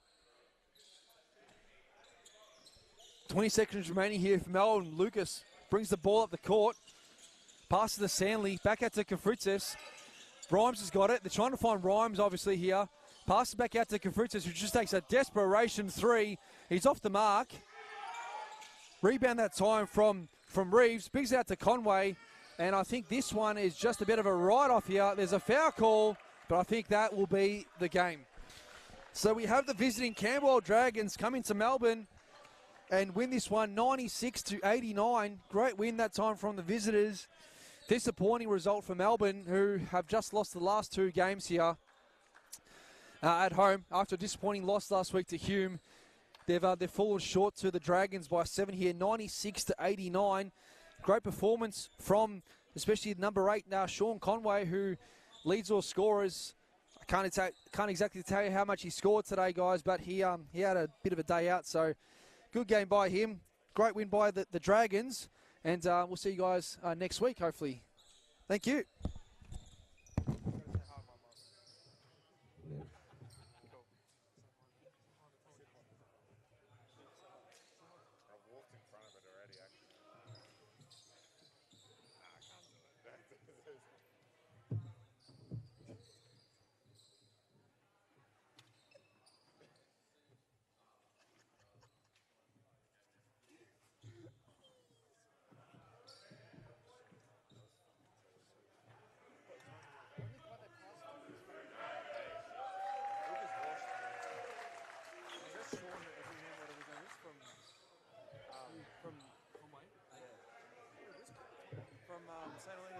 20 seconds remaining here for Melbourne. Lucas brings the ball up the court. Passes to Stanley. Back out to Kafritis. Rhymes has got it. They're trying to find Rhymes, obviously, here. Passes back out to Kafritis, who just takes a desperation 3. He's off the mark. Rebound that time from Reeves. Bigs out to Conway. And I think this one is just a bit of a write-off here. There's a foul call, but I think that will be the game. So we have the visiting Camberwell Dragons coming to Melbourne and win this one 96-89. Great win that time from the visitors. Disappointing result for Melbourne, who have just lost the last 2 games here at home. After a disappointing loss last week to Hume, they've fallen short to the Dragons by 7 here, 96-89. Great performance from especially number 8 now, Sean Conway, who leads all scorers. I can't exactly tell you how much he scored today, guys, but he had a bit of a day out, so good game by him. Great win by the Dragons. And we'll see you guys next week, hopefully. Thank you.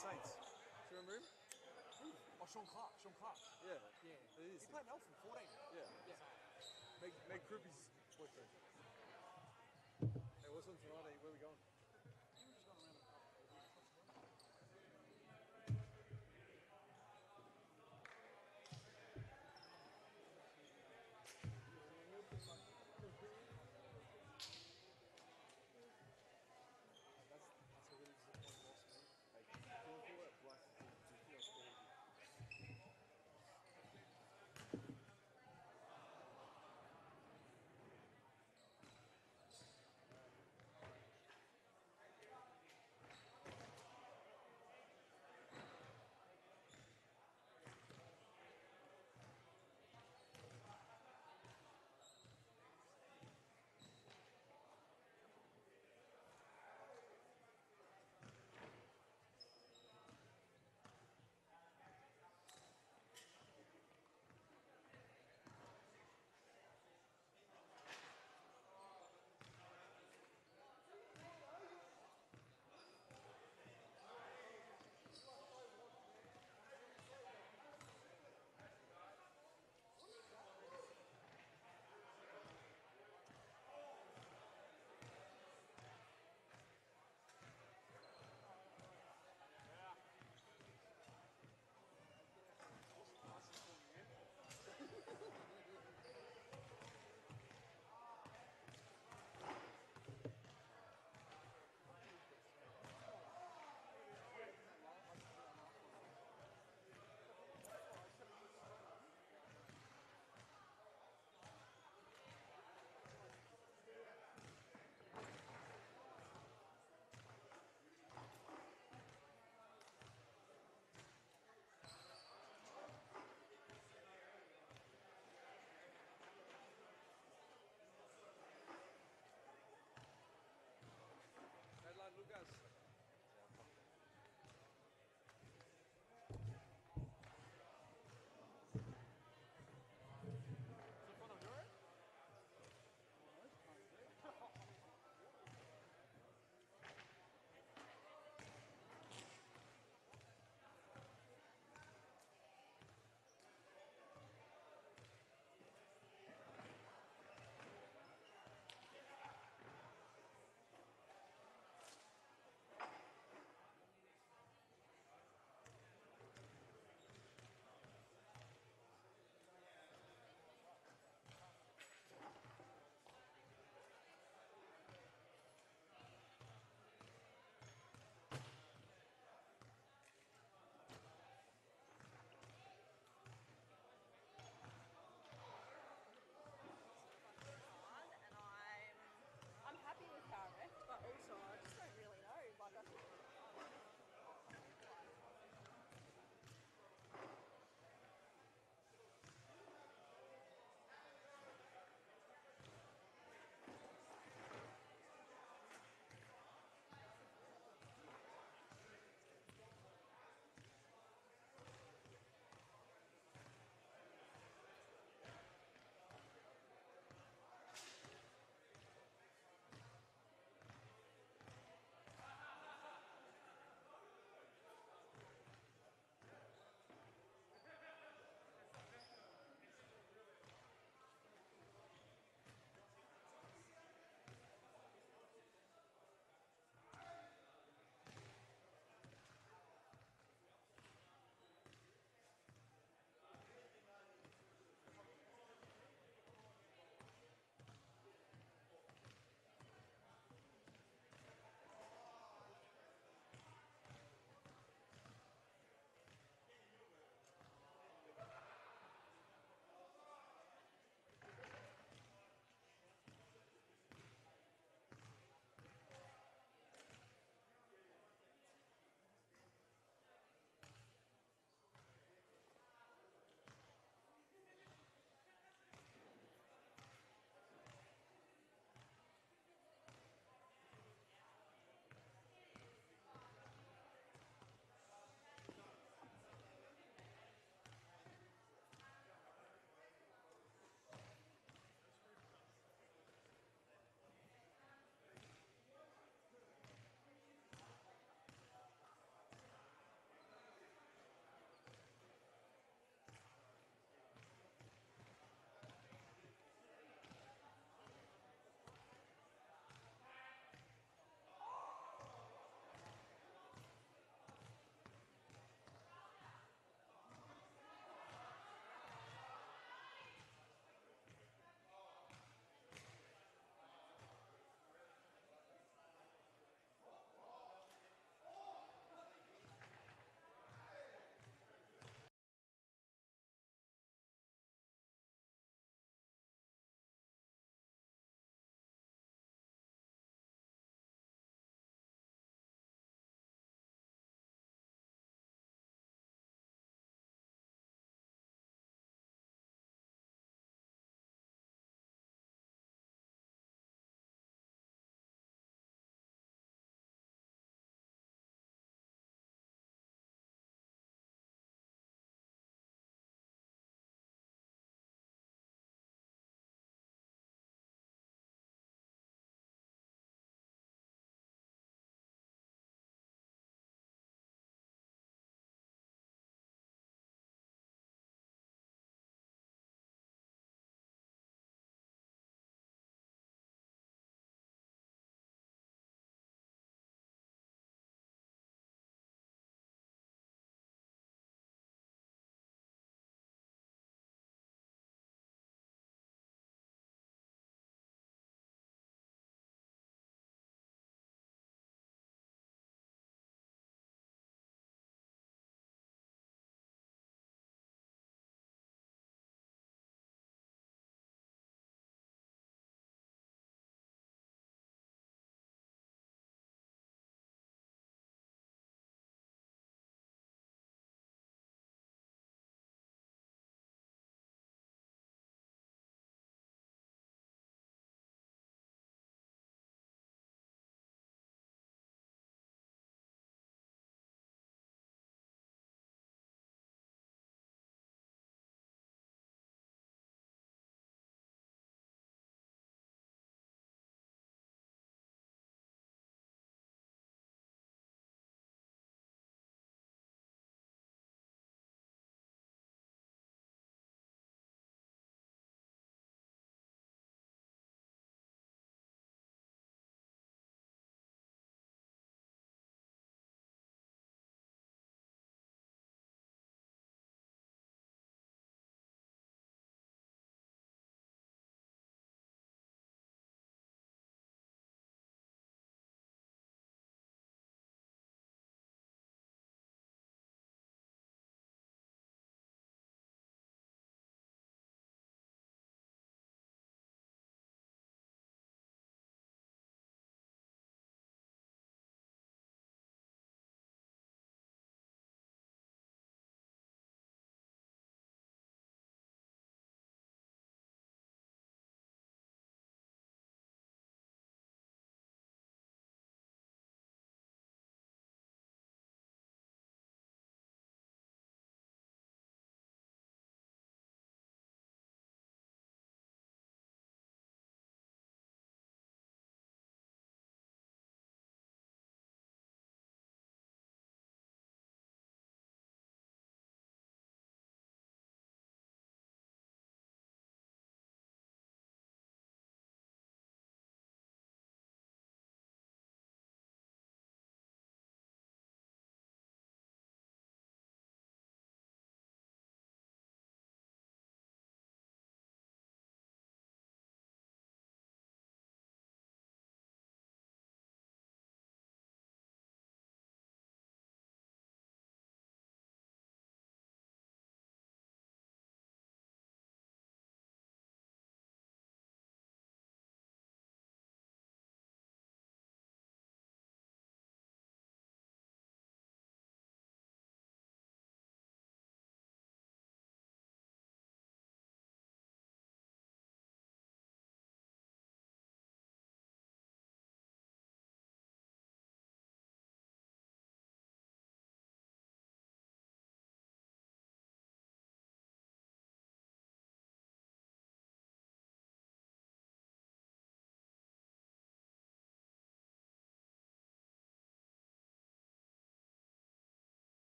Saints. Do you remember him? Oh, Sean Clark. Yeah. Yeah. It is. He played Melbourne 14. Yeah. Yeah. Meg Kruppy's boyfriend. Hey, what's on tonight? Where are we going?